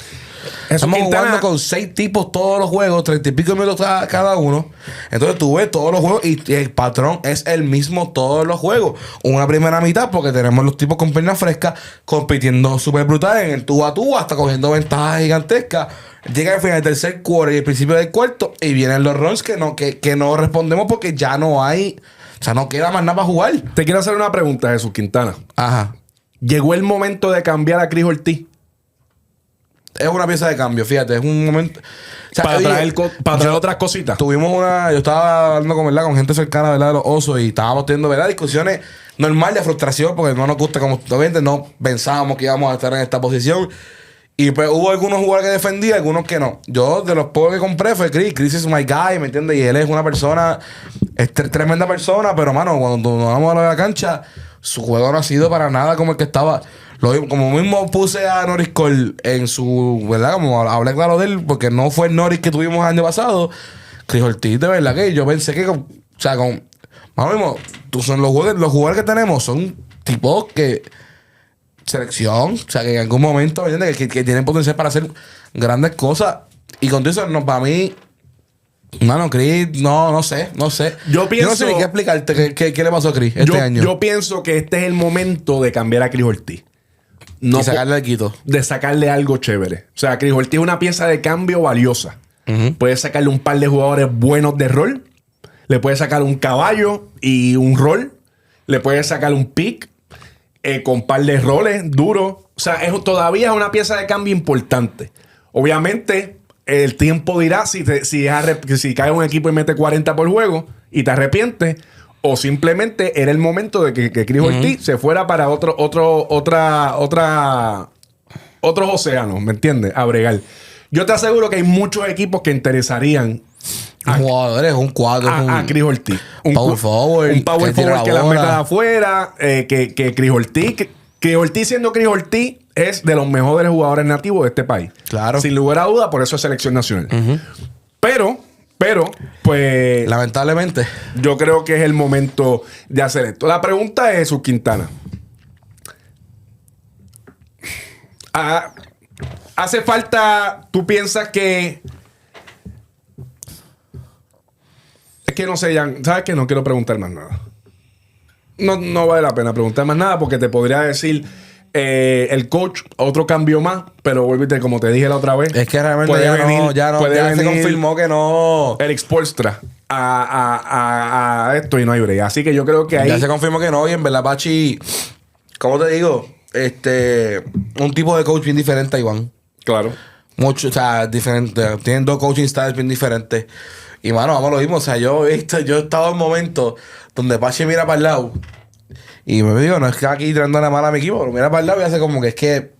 B: Estamos jugando con 6 tipos todos los juegos, 30 y pico minutos cada uno. Entonces tú ves todos los juegos y el patrón es el mismo todos los juegos. Una primera mitad porque tenemos los tipos con piernas frescas compitiendo súper brutal en el tú a tú, hasta cogiendo ventajas gigantescas. Llega al final del tercer quarter y el principio del cuarto y vienen los runs que no respondemos porque ya no hay... O sea, no queda más nada para jugar.
A: Te quiero hacer una pregunta, Jesús Quintana.
B: Ajá.
A: ¿Llegó el momento de cambiar a Chris Ortiz?
B: Es una pieza de cambio, fíjate. Es un momento... O sea,
A: para traer otras cositas.
B: Tuvimos yo estaba hablando con gente cercana, ¿verdad? De los Osos y estábamos teniendo, ¿verdad? Discusiones normales de frustración porque no nos gusta como... Obviamente no pensábamos que íbamos a estar en esta posición. Y pues hubo algunos jugadores que defendían, algunos que no. Yo, de los pocos que compré, fue Chris. Chris es my guy, ¿me entiendes? Y él es una persona... Es tremenda persona, pero, mano, cuando nos vamos a la cancha, su juego no ha sido para nada como el que estaba... Como mismo puse a Norris Cole en su... ¿Verdad? Como hablé claro de él, porque no fue el Norris que tuvimos el año pasado. Chris Ortiz, de verdad que yo pensé que... Más mismo, son los jugadores que tenemos son tipos que... Selección, o sea, que en algún momento, ¿me entiendes? Que tienen potencial para hacer grandes cosas. Y con eso, para mí... Mano, Chris, no sé.
A: Yo no sé
B: ni qué explicarte qué le pasó a Chris este año.
A: Yo pienso que este es el momento de cambiar a Chris Ortiz.
B: Y sacarle el quito.
A: De sacarle algo chévere. O sea, Chris Ortiz es una pieza de cambio valiosa. Puedes sacarle un par de jugadores buenos de rol. Le puedes sacar un caballo y un rol. Le puedes sacar un pick con un par de roles duros. O sea, todavía es una pieza de cambio importante. Obviamente, el tiempo dirá si cae un equipo y mete 40 por juego y te arrepientes. O simplemente era el momento de que Chris Ortiz se fuera para otros océanos, ¿me entiendes? A bregar. Yo te aseguro que hay muchos equipos que interesarían
B: jugadores, un cuadro.
A: A Chris Ortiz.
B: Un power forward.
A: Un power forward que las meta de afuera. Que Chris Ortiz. Chris Ortiz, siendo Chris Ortiz, es de los mejores jugadores nativos de este país.
B: Claro.
A: Sin lugar a duda, por eso es selección nacional. Pero, pues...
B: Lamentablemente.
A: Yo creo que es el momento de hacer esto. La pregunta es, Jesús Quintana. ¿Hace falta... ¿Tú piensas que... Es que no sé, Jan, ¿sabes qué? No quiero preguntar más nada. No vale la pena preguntar más nada porque te podría decir... El coach, otro cambio más, pero como te dije la otra vez.
B: Es que realmente ya se confirmó que no.
A: Eric Spoelstra a esto y no hay break. Así que yo creo que ahí.
B: Ya se confirmó que no, y en verdad, Pachi, ¿cómo te digo? Un tipo de coach bien diferente a Iván.
A: Claro.
B: Mucho, o sea, diferente. Tienen 2 coaching styles bien diferentes. Y mano, vamos a lo mismo. O sea, yo he estado en momentos donde Pachi mira para el lado. Y me digo, no es que aquí tirando la mala a mi equipo, pero mira para el lado y hace como que es que.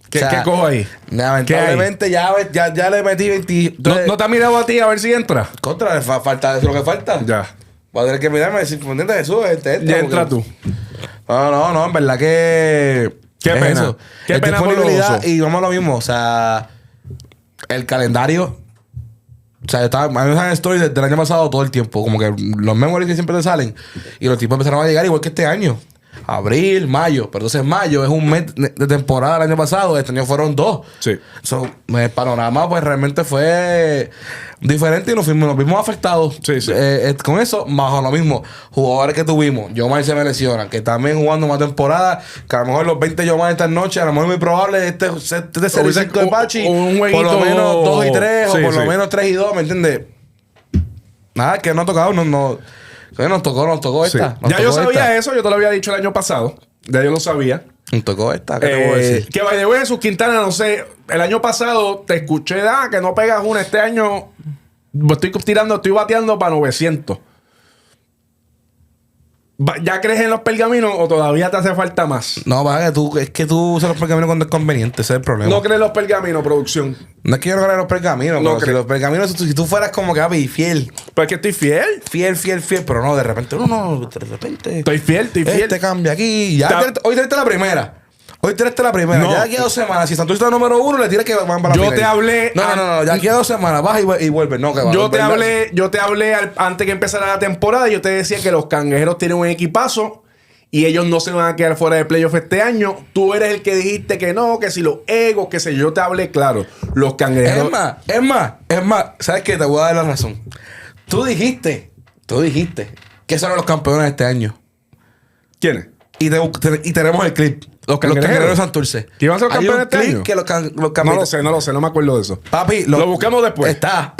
A: ¿Qué cojo ahí?
B: Lamentablemente ya le metí 20.
A: ¿No te ha mirado a ti a ver si entra?
B: Contra, le falta eso lo que falta.
A: Ya.
B: Va a tener que mirarme y decir, ¿entiendes Jesús?
A: Ya entra tú.
B: No, en verdad que.
A: Qué pena.
B: Eso.
A: Qué pena por
B: disponibilidad. Y vamos a lo mismo. O sea, el calendario. O sea, a mí me salen stories desde el año pasado todo el tiempo. Como que los memories que siempre te salen. Y los tipos empezaron a llegar igual que este año. Abril, mayo. Pero entonces mayo es un mes de temporada del año pasado. Este año fueron 2.
A: Sí.
B: El panorama pues realmente fue diferente y nos vimos afectados.
A: Sí.
B: Con eso, bajo lo mismo. Jugadores que tuvimos. Yomar se me lesiona. Que también jugando más temporada. Que a lo mejor los 20 Yomar esta noche. A lo mejor es muy probable este serie 5 de Pachi. Por lo menos 2 y 3. O por lo menos 3 y 2. ¿Me entiendes? Nada, que no ha tocado. Nos tocó esta.
A: Ya yo sabía eso, yo te lo había dicho el año pasado. Ya yo lo sabía.
B: Nos tocó esta, ¿qué te puedo decir?
A: Que by the way, Jesús Quintana, no sé, el año pasado te escuché, que no pegas una. Este año estoy bateando para 900. ¿Ya crees en los pergaminos o todavía te hace falta más?
B: No, es que tú usas los pergaminos cuando es conveniente, ese es el problema.
A: ¿No crees los pergaminos, producción?
B: No es que yo no crea los pergaminos, no, si los pergaminos, si tú fueras como que fiel.
A: Pues es que estoy fiel.
B: Fiel, pero no, de repente, de repente.
A: Estoy fiel.
B: Este cambia aquí. Hoy te la primera.
A: No.
B: Ya aquí a 2 semanas. Si Santurce está número 1, le tienes que van para la
A: Yo te hablé.
B: No. Ya aquí a 2 semanas vas y vuelves. No, que va.
A: Yo te hablé antes que empezara la temporada. Yo te decía que los Cangrejeros tienen un equipazo y ellos no se van a quedar fuera de playoff este año. Tú eres el que dijiste que no, que si los egos, que sé yo. Te hablé claro. Los Cangrejeros.
B: Es más. ¿Sabes qué? Te voy a dar la razón. Tú dijiste que esos eran los campeones de este año.
A: ¿Quiénes?
B: Y tenemos el clip. Los Cangrejeros de Santurce.
A: ¿Que iban a ser campeones este año?
B: Que los
A: No lo sé, no me acuerdo de eso.
B: Papi,
A: lo buscamos después.
B: Está.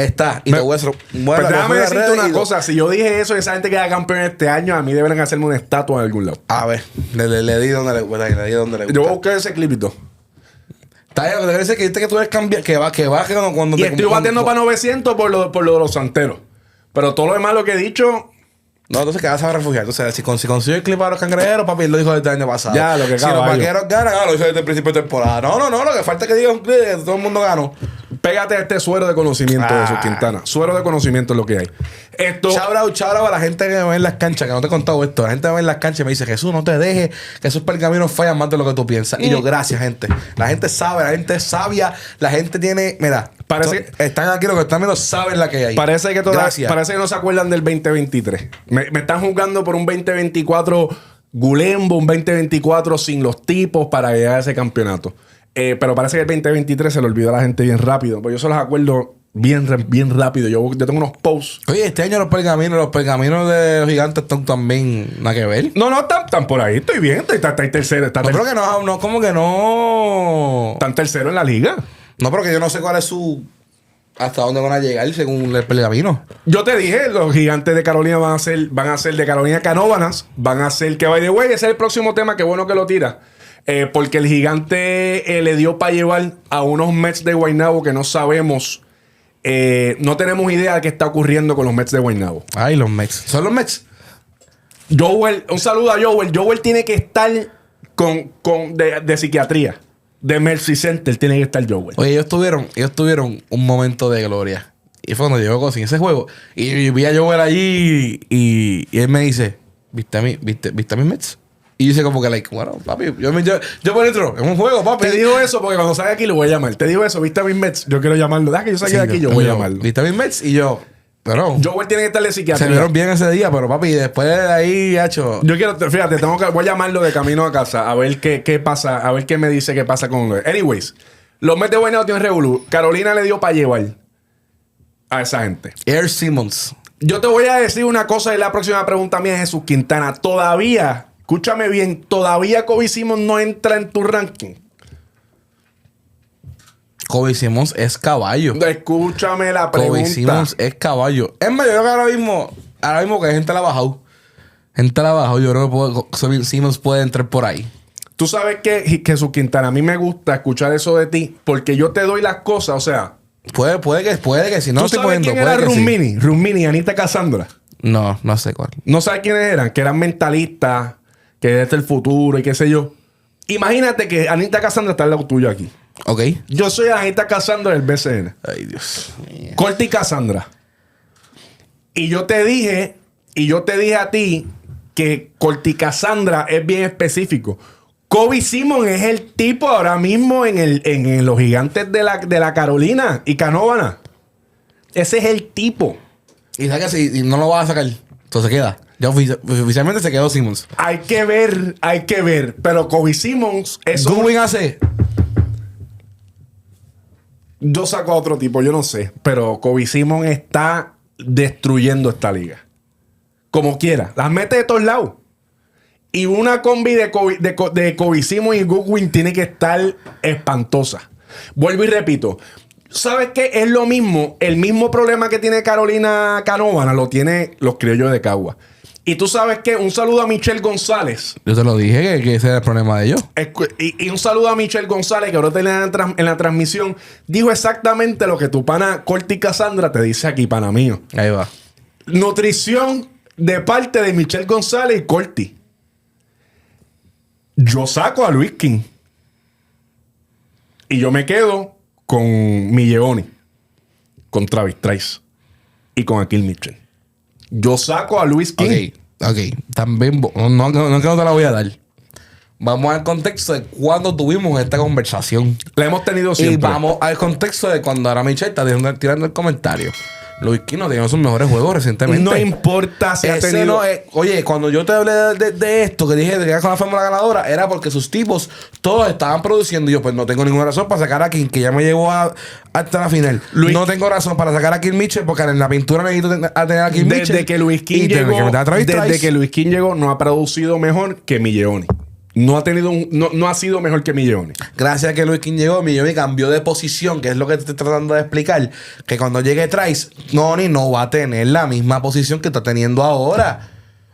B: Y te voy a hacer.
A: Pero déjame decirte una cosa. Si yo dije eso y esa gente queda campeón este año, a mí deberían hacerme una estatua en algún lado.
B: A ver, le di donde le gusta.
A: Yo voy a buscar ese clipito.
B: Está bien, debe ser que dijiste que tú eres cambiar, que baje cuando
A: y estoy batiendo para 900 por lo de los santeros. Pero todo lo demás, lo que he dicho.
B: No, entonces, ¿qué vas a refugiar? Entonces, si consigo el clip para los Cangrejeros, papi, lo dijo desde el año pasado.
A: Ya, lo que
B: si los vaqueros ganan, lo hizo desde el principio de temporada. No, lo que falta es que digan que todo el mundo ganó.
A: Pégate a este suero de conocimiento de Jesús Quintana. Suero de conocimiento es lo que hay.
B: Shout out a la gente que me ve en las canchas, que no te he contado esto. La gente me ve en las canchas y me dice, Jesús, no te dejes, que esos pergaminos fallan más de lo que tú piensas. Y yo, gracias, gente. La gente sabe, la gente es sabia, la gente tiene. Mira, están aquí, los que están viendo saben la que hay.
A: Parece que no se acuerdan del 2023. Me están jugando por un 2024 Gulembo, un 2024 sin los tipos para llegar a ese campeonato. Pero parece que el 2023 se lo olvidó a la gente bien rápido. Pues yo se los acuerdo bien rápido. Yo tengo unos posts.
B: Oye, este año los pergaminos de los gigantes están también nada que ver.
A: No, están por ahí. Estoy bien. Está tercero.
B: Creo que no, como que no.
A: Están tercero en la liga.
B: No, pero que yo no sé cuál es su. ¿Hasta dónde van a llegar según el pergamino?
A: Yo te dije, los gigantes de Carolina van a ser de Carolina Canóvanas. Van a ser que, by the way, ese es el próximo tema. Qué bueno que lo tira. Porque el gigante le dio para llevar a unos Mets de Guaynabo que no sabemos. No tenemos idea de qué está ocurriendo con los Mets de Guaynabo.
B: Ay, los Mets. ¿Son los Mets?
A: Joel, un saludo a Joel. Joel tiene que estar de psiquiatría. De Mercy Center tiene que estar Joel.
B: Oye, ellos tuvieron un momento de gloria. Y fue cuando llegó sin ese juego. Y vi a Joel allí y él me dice, ¿viste a mis Mets? Y dice como que, bueno, papi, yo por dentro, es un juego, papi.
A: Te digo eso porque cuando salga aquí lo voy a llamar. Te digo eso, ¿viste a mis Mets? Yo quiero llamarlo. Deja que yo salga de aquí, yo voy a llamarlo.
B: ¿Viste a mis Mets? Y yo, pero...
A: Joel tiene que estar de psiquiatría.
B: Se vieron bien ese día, pero papi, después de ahí, hacho...
A: Yo quiero, fíjate, voy a llamarlo de camino a casa a ver qué pasa, a ver qué me dice qué pasa con... Anyways, los Mets de Guaynabo tienen revolú. Carolina le dio para llevar a esa gente.
B: Air Simmons.
A: Yo te voy a decir una cosa y la próxima pregunta mía es Jesús Quintana. Todavía Escúchame bien, todavía Kobe Simmons no entra en tu ranking.
B: Kobe Simmons es caballo.
A: Escúchame la pregunta.
B: Kobe Simmons es caballo. Es más, yo creo que ahora mismo que gente la ha bajado. Gente la ha bajado. Yo creo que Kobe Simmons puede entrar por ahí.
A: Tú sabes que Jesús Quintana, a mí me gusta escuchar eso de ti porque yo te doy las cosas, o sea.
B: Puede que si no
A: ¿Tú
B: estoy
A: sabes
B: poniendo.
A: quién era Rumini? Rumini y Anita Cassandra.
B: No sé cuál.
A: ¿No sabes quiénes eran? Que eran mentalistas, que es el futuro y qué sé yo. Imagínate que Anita Cassandra está al lado tuyo aquí.
B: Ok.
A: Yo soy Anita Cassandra del BCN.
B: Ay, Dios mío.
A: Corti Cassandra. Y yo te dije a ti que Corti Cassandra es bien específico. Kobe Simmons es el tipo ahora mismo en los gigantes de la Carolina y Canóvana. Ese es el tipo.
B: Y sabes que si no lo vas a sacar, entonces queda. Ya oficialmente se quedó Simmons.
A: Hay que ver. Pero Kobe Simmons es
B: Goodwin hace.
A: Yo saco a otro tipo, yo no sé. Pero Kobe Simmons está destruyendo esta liga. Como quiera. Las mete de todos lados. Y una combi de Kobe Simmons y Goodwin tiene que estar espantosa. Vuelvo y repito. ¿Sabes qué? Es lo mismo. El mismo problema que tiene Carolina Canóvana lo tiene los criollos de Cagua. Y tú sabes que un saludo a Michelle González.
B: Yo te lo dije que ese era el problema de ellos.
A: Y un saludo a Michelle González, que ahora en la transmisión dijo exactamente lo que tu pana Corti Cassandra te dice aquí, pana mío.
B: Ahí va.
A: Nutrición de parte de Michelle González y Corti. Yo saco a Luis King. Y yo me quedo con Milleoni, con Travis Trice y con Akil Mitchell. Yo saco a Luis King.
B: Ok. También, no que no te la voy a dar. Vamos al contexto de cuando tuvimos esta conversación.
A: La hemos tenido siempre.
B: Y vamos al contexto de cuando ahora Michelle está tirando el comentario. Luis King no tiene sus mejores juegos recientemente.
A: No importa si ha tenido...
B: No es... Oye, cuando yo te hablé de esto, que dije de que con la fórmula ganadora, era porque sus tipos todos estaban produciendo. Y yo, pues no tengo ninguna razón para sacar a King, que ya me llevó hasta la final. No tengo razón para sacar a King Mitchell, porque en la pintura necesito tener a King Mitchell.
A: Desde que Luis King llegó, no ha producido mejor que Milleoni. No ha sido mejor que Milleoni.
B: Gracias a que Luis King llegó, Milleoni cambió de posición, que es lo que te estoy tratando de explicar. Que cuando llegue Trice, Oni no va a tener la misma posición que está teniendo ahora.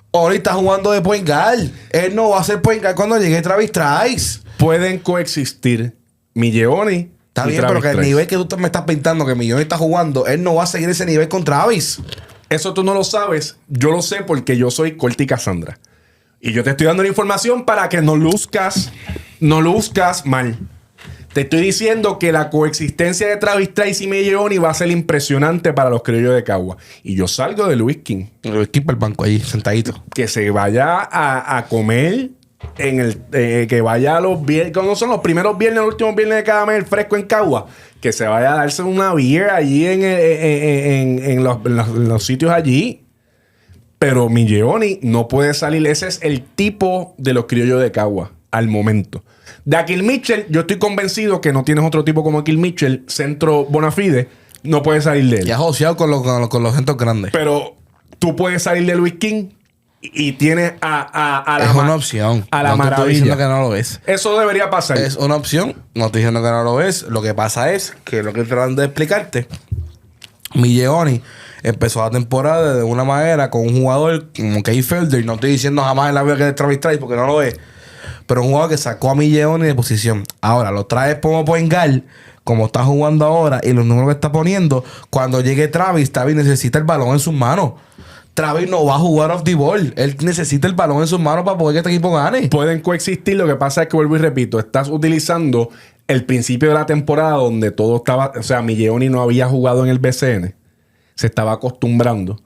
B: Oni está jugando de point guard. Él no va a ser point guard cuando llegue Travis Trice.
A: Pueden coexistir Milleoni.
B: Está bien, pero que el nivel que tú me estás pintando, que Milleoni está jugando, él no va a seguir ese nivel con Travis.
A: Eso tú no lo sabes. Yo lo sé porque yo soy Corti Cassandra. Y yo te estoy dando la información para que no luzcas mal. Te estoy diciendo que la coexistencia de Travis Trice y Milleoni va a ser impresionante para los criollos de Cagua. Y yo salgo de Luis King.
B: Luis King para el banco ahí, sentadito.
A: Que se vaya a comer que vaya a los viernes, cuando son los primeros viernes, los últimos viernes de cada mes, fresco en Cagua. Que se vaya a darse una beer allí en los sitios allí. Pero Milleoni no puede salir. Ese es el tipo de los criollos de Cagua al momento. De Akil Mitchell, yo estoy convencido que no tienes otro tipo como Akil Mitchell, centro Bonafide, no puede salir de él.
B: Ya joseado con los centros grandes.
A: Pero tú puedes salir de Luis King y tienes a la
B: es una opción.
A: A la
B: no
A: maravilla.
B: Estoy diciendo que no lo ves.
A: Eso debería pasar.
B: Es una opción. No estoy diciendo que no lo ves. Lo que pasa es que lo que estoy tratando de explicarte, Milleoni empezó la temporada de una manera con un jugador como Kay Felder. No estoy diciendo jamás en la vida que es Travis Trice porque no lo es. Pero un jugador que sacó a Milleoni de posición. Ahora lo traes como point guard, como está jugando ahora y los números que está poniendo. Cuando llegue Travis necesita el balón en sus manos. Travis no va a jugar off the ball. Él necesita el balón en sus manos para poder que este equipo gane.
A: Pueden coexistir. Lo que pasa es que, vuelvo y repito, estás utilizando el principio de la temporada donde todo estaba... O sea, Milleoni no había jugado en el BCN. Se estaba acostumbrando.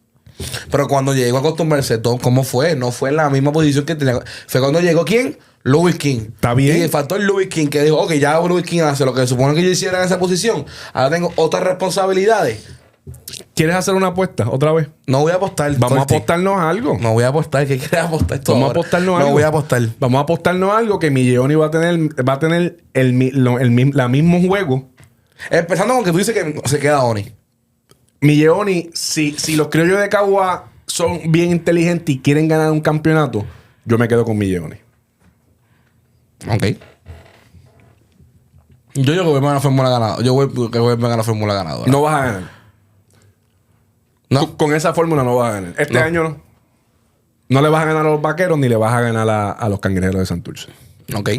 B: Pero cuando llegó a acostumbrarse, ¿cómo fue? No fue en la misma posición que tenía. Fue cuando llegó ¿quién? Louis King.
A: Está bien.
B: Y faltó el Louis King que dijo, ok, ya Louis King hace lo que se supone que yo hiciera en esa posición. Ahora tengo otras responsabilidades.
A: ¿Quieres hacer una apuesta otra vez?
B: No voy a apostar.
A: Vamos a apostarnos algo.
B: No voy a apostar. ¿Qué quieres apostar esto?
A: Vamos a apostarnos algo.
B: No voy a apostar.
A: Vamos a apostarnos algo que Milleoni va a tener la mismo juego.
B: Empezando con que tú dices que se queda Oni.
A: Milleoni, si los criollos de Cagua son bien inteligentes y quieren ganar un campeonato, yo me quedo con Millones.
B: Ok. Yo digo que voy a ganar la fórmula ganadora. Yo voy a ganar la fórmula ganadora.
A: No vas a ganar.
B: No.
A: Con esa fórmula no vas a ganar. Este año no. No le vas a ganar a los Vaqueros ni le vas a ganar a los Cangrejeros de Santurce.
B: Ok.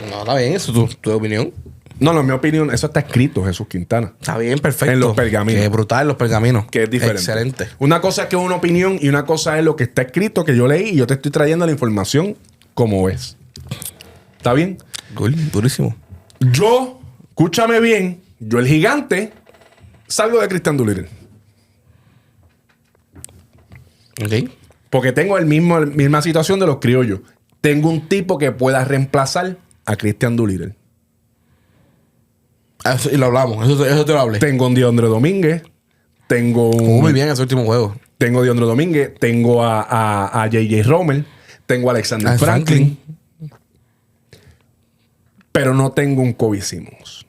B: No, está bien. Eso es tu opinión.
A: No, en mi opinión, eso está escrito, Jesús Quintana.
B: Está bien, perfecto.
A: En los pergaminos.
B: Que es brutal, los pergaminos.
A: Que es diferente.
B: Excelente.
A: Una cosa es que es una opinión y una cosa es lo que está escrito, que yo leí y yo te estoy trayendo la información como es. ¿Está bien?
B: Cool, durísimo.
A: Yo, escúchame bien, yo el gigante salgo de Cristian Doolittle.
B: Ok.
A: Porque tengo la misma situación de los criollos. Tengo un tipo que pueda reemplazar a Cristian Doolittle.
B: Y lo hablamos. Eso te lo hablé.
A: Tengo un Diondre Domínguez. Tengo un...
B: muy bien ese último juego.
A: Tengo a Diondre Domínguez. Tengo a J.J. Rommel. Tengo a Alexander Franklin. Pero no tengo un Kobe Simmons.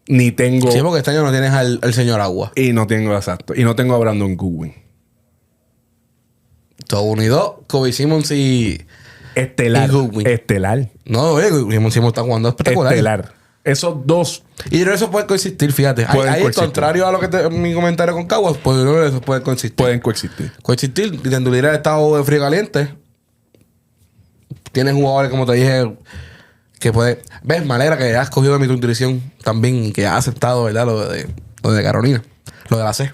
A: Ni tengo...
B: Sí, porque este año no tienes al señor Agua.
A: Y no tengo, exacto. Y no tengo a Brandon Goodwin.
B: Todo unido, Kobe Simmons y...
A: Estelar. Estelar.
B: No, oye, Simmons está jugando espectacular.
A: Estelar. Esos dos...
B: Y yo creo que eso puede coexistir, fíjate. Ahí, contrario a lo que mi comentario con Caguas, pues yo creo que eso puede coexistir.
A: Pueden coexistir.
B: Coexistir. Y en Doolittle ha estado de frío caliente. Tienes jugadores, como te dije... Que puede... ¿Ves? Me alegra que has cogido mi nutrición también y que has aceptado, ¿verdad? Lo de Carolina. Lo de la C.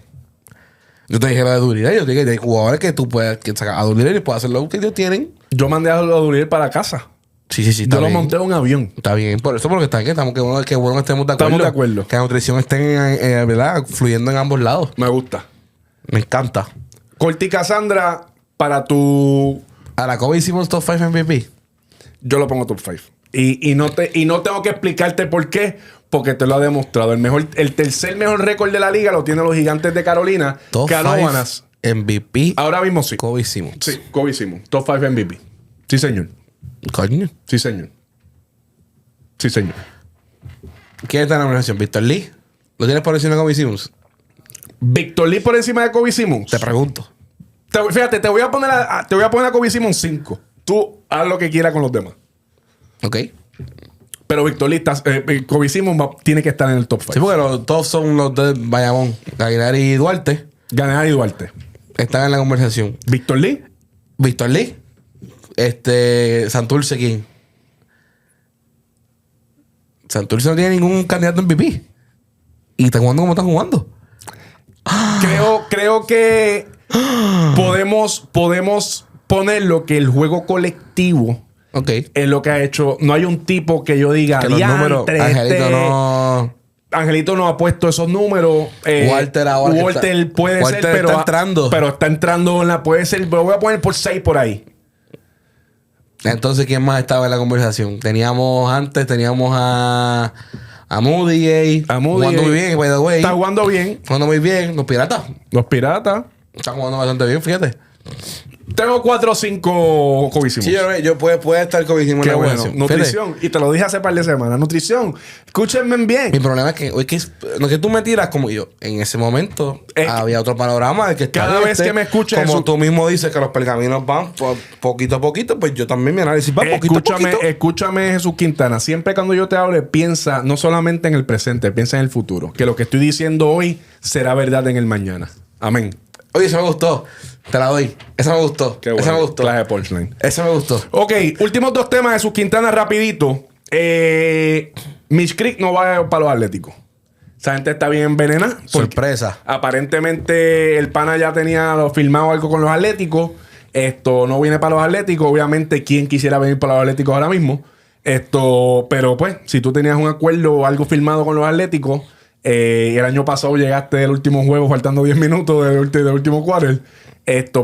B: Yo te dije lo de Doolittle. Yo te dije que hay jugadores que tú puedes... Que sacar a Doolittle y puedes hacer lo que ellos tienen.
A: Yo mandé a Doolittle para casa.
B: Sí.
A: Yo lo monté en un avión.
B: Está bien. Por eso porque está bien. Que bueno que estemos de acuerdo.
A: Estamos de acuerdo.
B: Que la nutrición esté, ¿verdad? Fluyendo en ambos lados.
A: Me gusta.
B: Me encanta.
A: Corti Cassandra, para tu...
B: A la Kobe hicimos top 5 MVP.
A: Yo lo pongo top 5. Y no tengo que explicarte por qué, porque te lo ha demostrado. El tercer mejor récord de la liga lo tienen los Gigantes de Carolina.
B: Top 5 MVP.
A: Ahora mismo sí.
B: Kobe Simmons.
A: Sí, Kobe Simmons. Top 5 MVP. Sí, señor.
B: Coño.
A: Sí, señor. Sí, señor.
B: ¿Quién está en la nominación? ¿Víctor Lee? ¿Lo tienes por encima de Kobe Simmons?
A: ¿Víctor Lee por encima de Kobe Simmons?
B: Te pregunto.
A: Fíjate, te voy a poner a Kobe Simmons 5. Tú haz lo que quieras con los demás.
B: Ok.
A: Pero Víctor Lee, Kobe Simmons tiene que estar en el top 5.
B: Sí, porque los dos son los de Bayamón. Aguilar y Duarte.
A: Aguilar y Duarte.
B: Están en la conversación.
A: ¿Víctor Lee?
B: Víctor Lee. Santurce, ¿quién? Santurce no tiene ningún candidato en MVP. Y está jugando como está jugando.
A: Creo que podemos poner lo que el juego colectivo es lo que ha hecho. No hay un tipo que yo diga,
B: que los números,
A: Angelito no ha puesto esos números.
B: Walter ahora
A: Walter puede
B: Walter
A: ser,
B: está entrando.
A: Pero está entrando puede ser, lo voy a poner por 6 por ahí.
B: Entonces, ¿quién más estaba en la conversación? Teníamos a Moody. Jugando muy bien, by the way.
A: Está jugando bien.
B: Jugando muy bien. Los Piratas. Están jugando bastante bien, fíjate.
A: Tengo 4 o 5 Kobe Simmons.
B: Sí, yo puede estar Kobe Simmons.
A: Qué bueno. Nutrición. Y te lo dije hace par de semanas. Nutrición. Escúchenme bien.
B: Mi problema es que lo que tú me tiras como yo. En ese momento había otro panorama de que
A: cada vez que me escuches
B: como tú mismo dices que los pergaminos van poquito a poquito, pues yo también mi análisis va poquito a poquito.
A: Escúchame, Jesús Quintana. Siempre cuando yo te hable, piensa no solamente en el presente, piensa en el futuro. Que lo que estoy diciendo hoy será verdad en el mañana. Amén.
B: Oye, eso me gustó. Te la doy. Esa me gustó.
A: Qué bueno.
B: Esa me gustó.
A: Clase de punchline.
B: Esa me gustó.
A: Ok, últimos 2 temas de Jesús Quintana rapidito. Mitch Creek no va para los Atléticos. Esa gente está bien envenenada.
B: Sorpresa.
A: Aparentemente el pana ya tenía firmado algo con los Atléticos. Esto no viene para los Atléticos. Obviamente, ¿quién quisiera venir para los Atléticos ahora mismo? Pero pues, si tú tenías un acuerdo o algo firmado con los Atléticos, el año pasado llegaste del último juego faltando 10 minutos del último quarter.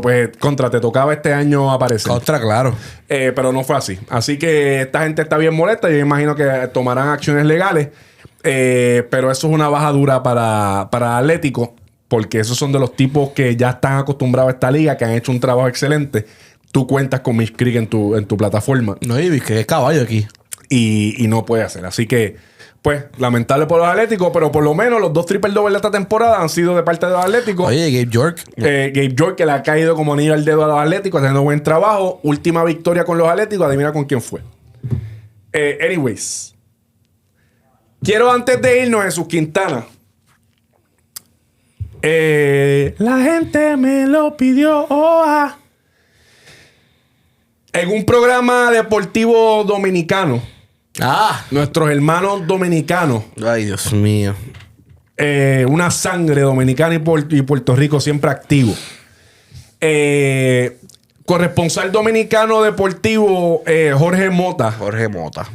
A: Pues, te tocaba este año aparecer.
B: Claro.
A: Pero no fue así. Así que esta gente está bien molesta. Yo imagino que tomarán acciones legales. Pero eso es una baja dura para Atlético. Porque esos son de los tipos que ya están acostumbrados a esta liga, que han hecho un trabajo excelente. Tú cuentas con Mitch Creek en tu plataforma.
B: No, y que es caballo aquí.
A: Y no puede hacer. Así que Pues, lamentable por los Atléticos, pero por lo menos los 2 triple doubles de esta temporada han sido de parte de los Atléticos.
B: Oye, Gabe York.
A: Gabe York, que le ha caído como anillo al dedo a los Atléticos, haciendo buen trabajo. Última victoria con los Atléticos. Adivina con quién fue. Anyways. Quiero, antes de irnos, Jesús Quintana. La gente me lo pidió. En un programa deportivo dominicano. Nuestros hermanos dominicanos.
B: Ay, Dios mío.
A: Una sangre dominicana y Puerto Rico siempre activo. Corresponsal dominicano deportivo Jorge Mota.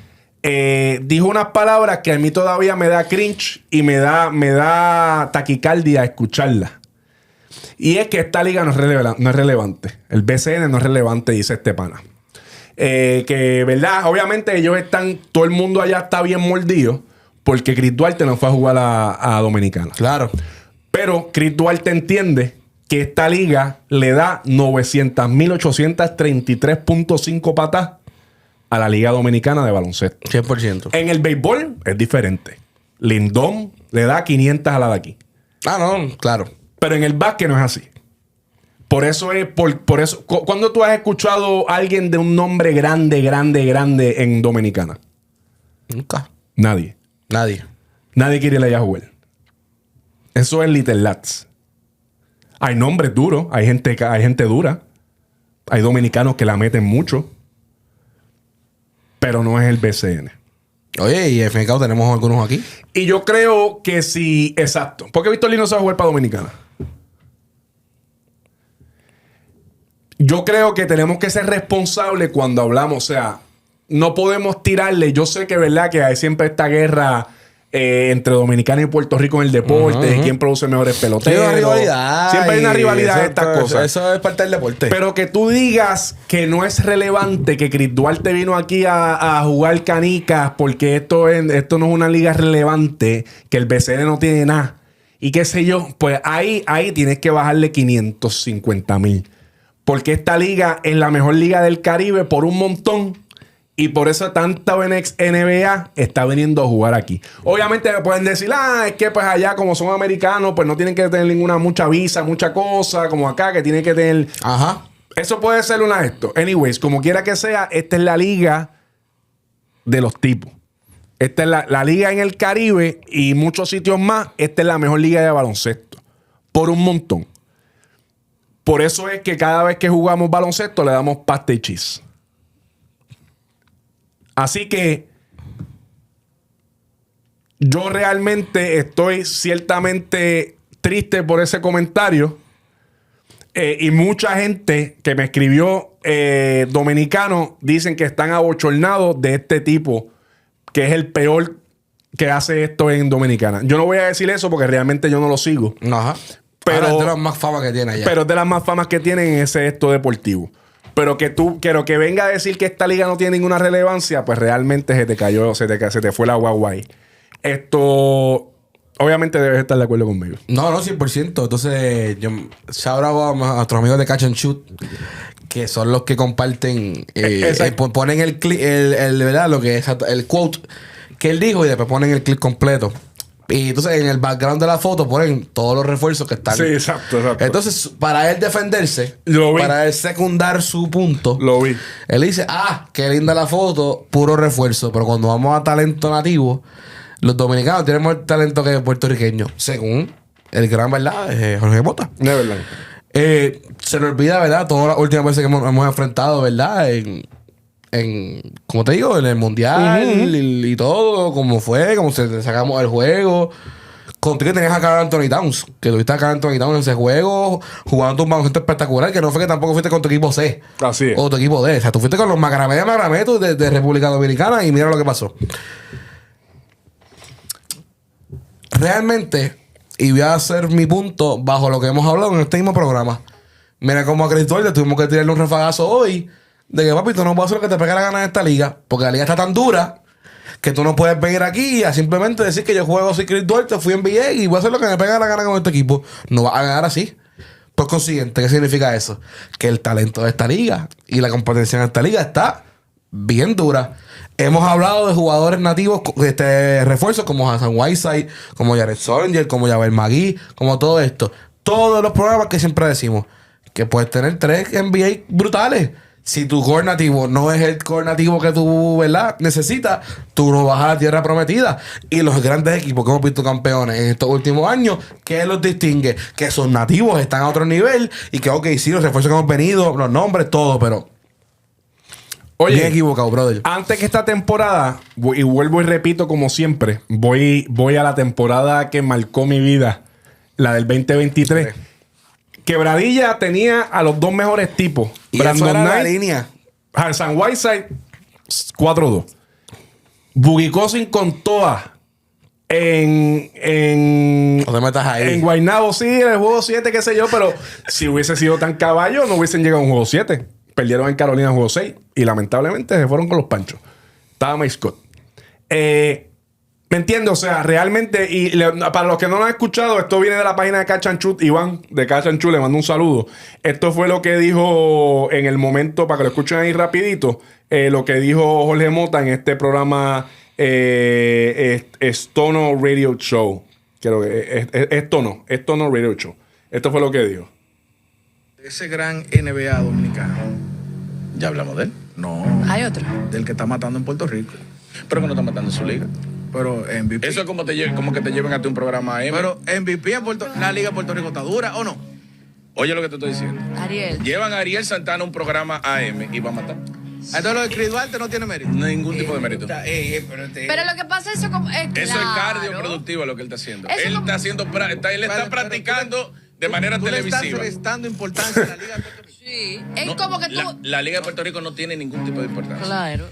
A: Dijo unas palabras que a mí todavía me da cringe y me da taquicardia escucharlas. Y es que esta liga no es relevante. El BCN no es relevante, dice este pana. Que, ¿verdad? Obviamente ellos están... Todo el mundo allá está bien mordido porque Chris Duarte no fue a jugar a Dominicana.
B: Claro.
A: Pero Chris Duarte entiende que esta liga le da 900.833.5 patas a la Liga Dominicana de baloncesto.
B: 100%.
A: En el béisbol es diferente. Lindón le da 500 a la de aquí.
B: No, claro.
A: Pero en el básquet no es así. Por eso es... Por eso... ¿Cuándo tú has escuchado a alguien de un nombre grande en Dominicana?
B: Nunca.
A: Nadie.
B: Nadie
A: quiere ir allá a jugar. Eso es Little Lats. Hay nombres duros. Hay gente dura. Hay dominicanos que la meten mucho. Pero no es el BCN.
B: Oye, y al fin y al cabo tenemos algunos aquí.
A: Y yo creo que sí... Exacto. ¿Por qué Víctor Lee no se va a jugar para Dominicana? Yo creo que tenemos que ser responsables cuando hablamos. O sea, no podemos tirarle. Yo sé que, ¿verdad? Que hay siempre esta guerra entre Dominicana y Puerto Rico en el deporte. De quién produce mejores peloteros.
B: Hay una rivalidad.
A: Siempre hay una rivalidad de estas cosas.
B: Eso es parte del deporte.
A: Pero que tú digas que no es relevante, que Chris Duarte vino aquí a jugar canicas porque esto no es una liga relevante, que el BCN no tiene nada. Y qué sé yo. Pues ahí tienes que bajarle 550,000. Porque esta liga es la mejor liga del Caribe por un montón. Y por eso tanta NBA está viniendo a jugar aquí. Obviamente me pueden decir, es que pues allá como son americanos, pues no tienen que tener mucha visa, mucha cosa, como acá, que tienen que tener...
B: Ajá.
A: Eso puede ser una de esto. Anyways, como quiera que sea, esta es la liga de los tipos. Esta es la liga en el Caribe y muchos sitios más. Esta es la mejor liga de baloncesto. Por un montón. Por eso es que cada vez que jugamos baloncesto le damos pasta y cheese. Así que yo realmente estoy ciertamente triste por ese comentario. Y mucha gente que me escribió dominicano dicen que están abochornados de este tipo, que es el peor que hace esto en Dominicana. Yo no voy a decir eso porque realmente yo no lo sigo.
B: Ajá. Pero es de las más famas que tiene allá.
A: Pero es de las más famas que tienen en ese esto deportivo. Pero que venga a decir que esta liga no tiene ninguna relevancia, pues realmente se te cayó, se te fue la guaguay. Esto, obviamente debes estar de acuerdo conmigo.
B: No, 100%. Entonces, shout out a nuestros amigos de Catch and Shoot, que son los que comparten, ponen el clip, ¿verdad? Lo que es el quote que él dijo y después ponen el clip completo. Y entonces en el background de la foto ponen todos los refuerzos que están.
A: Sí, exacto.
B: Entonces, para él defenderse, para él secundar su punto,
A: lo vi.
B: Él dice, qué linda la foto, puro refuerzo. Pero cuando vamos a talento nativo, los dominicanos tenemos el talento que es puertorriqueño, según el gran, ¿verdad? Jorge Mota.
A: De verdad.
B: Se le olvida, ¿verdad? Todas las últimas veces que hemos enfrentado, ¿verdad? Como te digo, en el mundial y todo, como fue, como se sacamos el juego. Contigo tenías a Karl Anthony Towns, que tuviste a Karl Anthony Towns en ese juego, jugando un baloncesto espectacular, que no fue que tampoco fuiste con tu equipo C.
A: Así es.
B: O tu equipo D. O sea, tú fuiste con los Macramé de República Dominicana y mira lo que pasó. Realmente, y voy a hacer mi punto bajo lo que hemos hablado en este mismo programa. Mira cómo a Chris Duarte tuvimos que tirarle un refagazo hoy. De que, papi, tú no puedes hacer lo que te pegue la gana de esta liga. Porque la liga está tan dura que tú no puedes venir aquí a simplemente decir que yo juego soy Chris Duarte, fui NBA y voy a hacer lo que me pega la gana con este equipo. No vas a ganar así. Por consiguiente, ¿qué significa eso? Que el talento de esta liga y la competencia en esta liga está bien dura. Hemos hablado de jugadores nativos, refuerzos como Hassan Whiteside, como Jared Solinger, como Javel Magui, como todo esto. Todos los programas que siempre decimos que puedes tener 3 NBA brutales. Si tu core nativo no es el core nativo que tú, ¿verdad?, necesitas, tú no vas a la tierra prometida. Y los grandes equipos que hemos visto campeones en estos últimos años, ¿qué los distingue? Que sus nativos están a otro nivel y que, ok, sí, los refuerzos que hemos venido, los nombres, todo, pero...
A: Oye,
B: bien equivocado, brother.
A: Antes que esta temporada, y vuelvo y repito como siempre, voy a la temporada que marcó mi vida, la del 2023. Quebradilla tenía a los 2 mejores tipos.
B: Y
A: Brandon
B: eso era
A: Knight,
B: la línea.
A: Hassan Whiteside, 4-2. Boogie Cousins con Toa en
B: No te metas ahí.
A: En Guaynabo, sí, en el juego 7, qué sé yo, pero si hubiese sido tan caballo, no hubiesen llegado a un juego 7. Perdieron en Carolina en juego 6 y lamentablemente se fueron con los panchos. Estaba Mike Scott. ¿Me entiendes? O sea, realmente, para los que no lo han escuchado, esto viene de la página de Catch and Shoot. Iván de Catch and Shoot le mando un saludo. Esto fue lo que dijo en el momento, para que lo escuchen ahí rapidito, lo que dijo Jorge Mota en este programa Stono Radio Show. Creo que es Tono Radio Show. Esto fue lo que dijo.
C: Ese gran NBA dominicano. ¿Ya hablamos de él? No.
D: Hay otro.
C: Del que está matando en Puerto Rico.
E: Pero que no está matando en su liga.
C: Pero MVP.
E: Eso es como que te lleven a ti un programa AM.
C: Pero MVP en la liga de Puerto Rico está dura, ¿o no?
E: Oye lo que te estoy diciendo.
D: Ariel.
E: Llevan a Ariel Santana a un programa AM y va a matar.
C: Entonces lo de Chris Duarte no tiene mérito.
E: Ningún tipo de mérito.
D: Pero lo que pasa es eso como...
E: Eso es
D: claro.
E: cardio productivo lo que él está haciendo.
D: Eso
E: Él
D: como-
E: está haciendo... Él está practicando de manera
C: tú
E: televisiva.
C: le estás restando importancia a la liga de Puerto Rico.
D: Sí. Es
E: No,
D: como que tú...
E: la Liga de Puerto Rico no tiene ningún tipo de importancia.
D: Claro.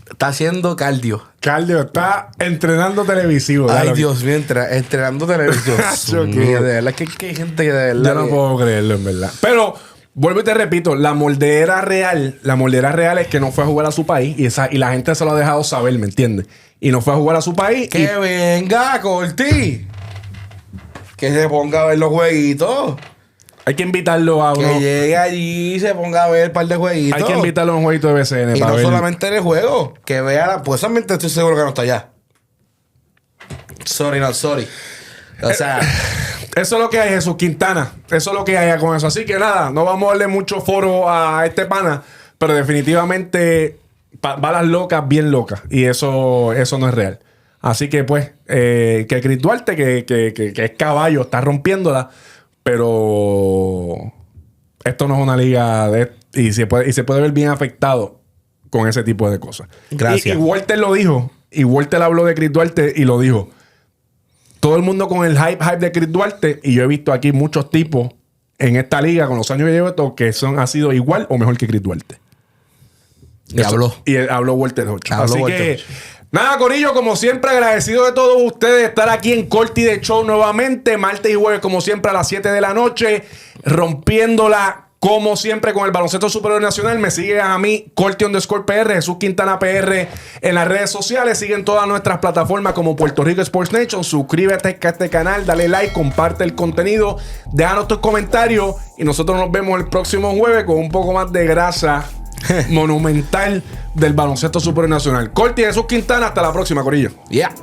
B: Está haciendo cardio.
A: Cardio está entrenando televisivo.
B: Ay,
A: Claro.
B: Dios mío, entrenando televisión.
A: Acho,
B: Mío,
A: que-
B: de verdad que hay gente que de verdad.
A: Yo no
B: que-
A: puedo creerlo, en verdad. Pero, vuelvo y te repito, la moldera real es que no fue a jugar a su país y la gente se lo ha dejado saber, ¿me entiendes? Y no fue a jugar a su país.
B: Que venga, Corti. Que se ponga a ver los jueguitos.
A: Hay que invitarlo a
B: Que
A: uno.
B: llegue allí y se ponga a ver un par de jueguitos.
A: Hay que invitarlo a un jueguito de BCN.
B: Y
A: para
B: no
A: ver.
B: solamente en el juego. Que vea pues solamente estoy seguro que no está allá. Sorry, not sorry. O sea,
A: Eso es lo que hay, Jesús Quintana. Eso es lo que hay con eso. Así que nada, no vamos a darle mucho foro a este pana, pero definitivamente balas locas, bien locas. Y eso no es real. Así que pues, que Chris Duarte, que es caballo, está rompiéndola, pero esto no es una liga y se puede ver bien afectado con ese tipo de cosas.
B: Gracias.
A: Y Walter lo dijo, y Walter habló de Chris Duarte y lo dijo. Todo el mundo con el hype de Chris Duarte, y yo he visto aquí muchos tipos en esta liga con los años que llevo que ha sido igual o mejor que Chris Duarte.
B: y habló.
A: Y habló Walter Hodge.
B: Habló
A: Así
B: Walter
A: que,
B: Hodge.
A: nada, corillo, como siempre, agradecido de todos ustedes estar aquí en Corti de Show nuevamente. Martes y jueves, como siempre, a las 7 de la noche. Rompiéndola, como siempre, con el baloncesto superior nacional. Me siguen a mí, Corti_PR, Jesús Quintana PR en las redes sociales. Siguen todas nuestras plataformas como Puerto Rico Sports Nation. Suscríbete a este canal, dale like, comparte el contenido, déjanos tus comentarios. Y nosotros nos vemos el próximo jueves con un poco más de grasa monumental del baloncesto superior nacional. Corti, Jesús Quintana, hasta la próxima, corillo.
B: Yeah.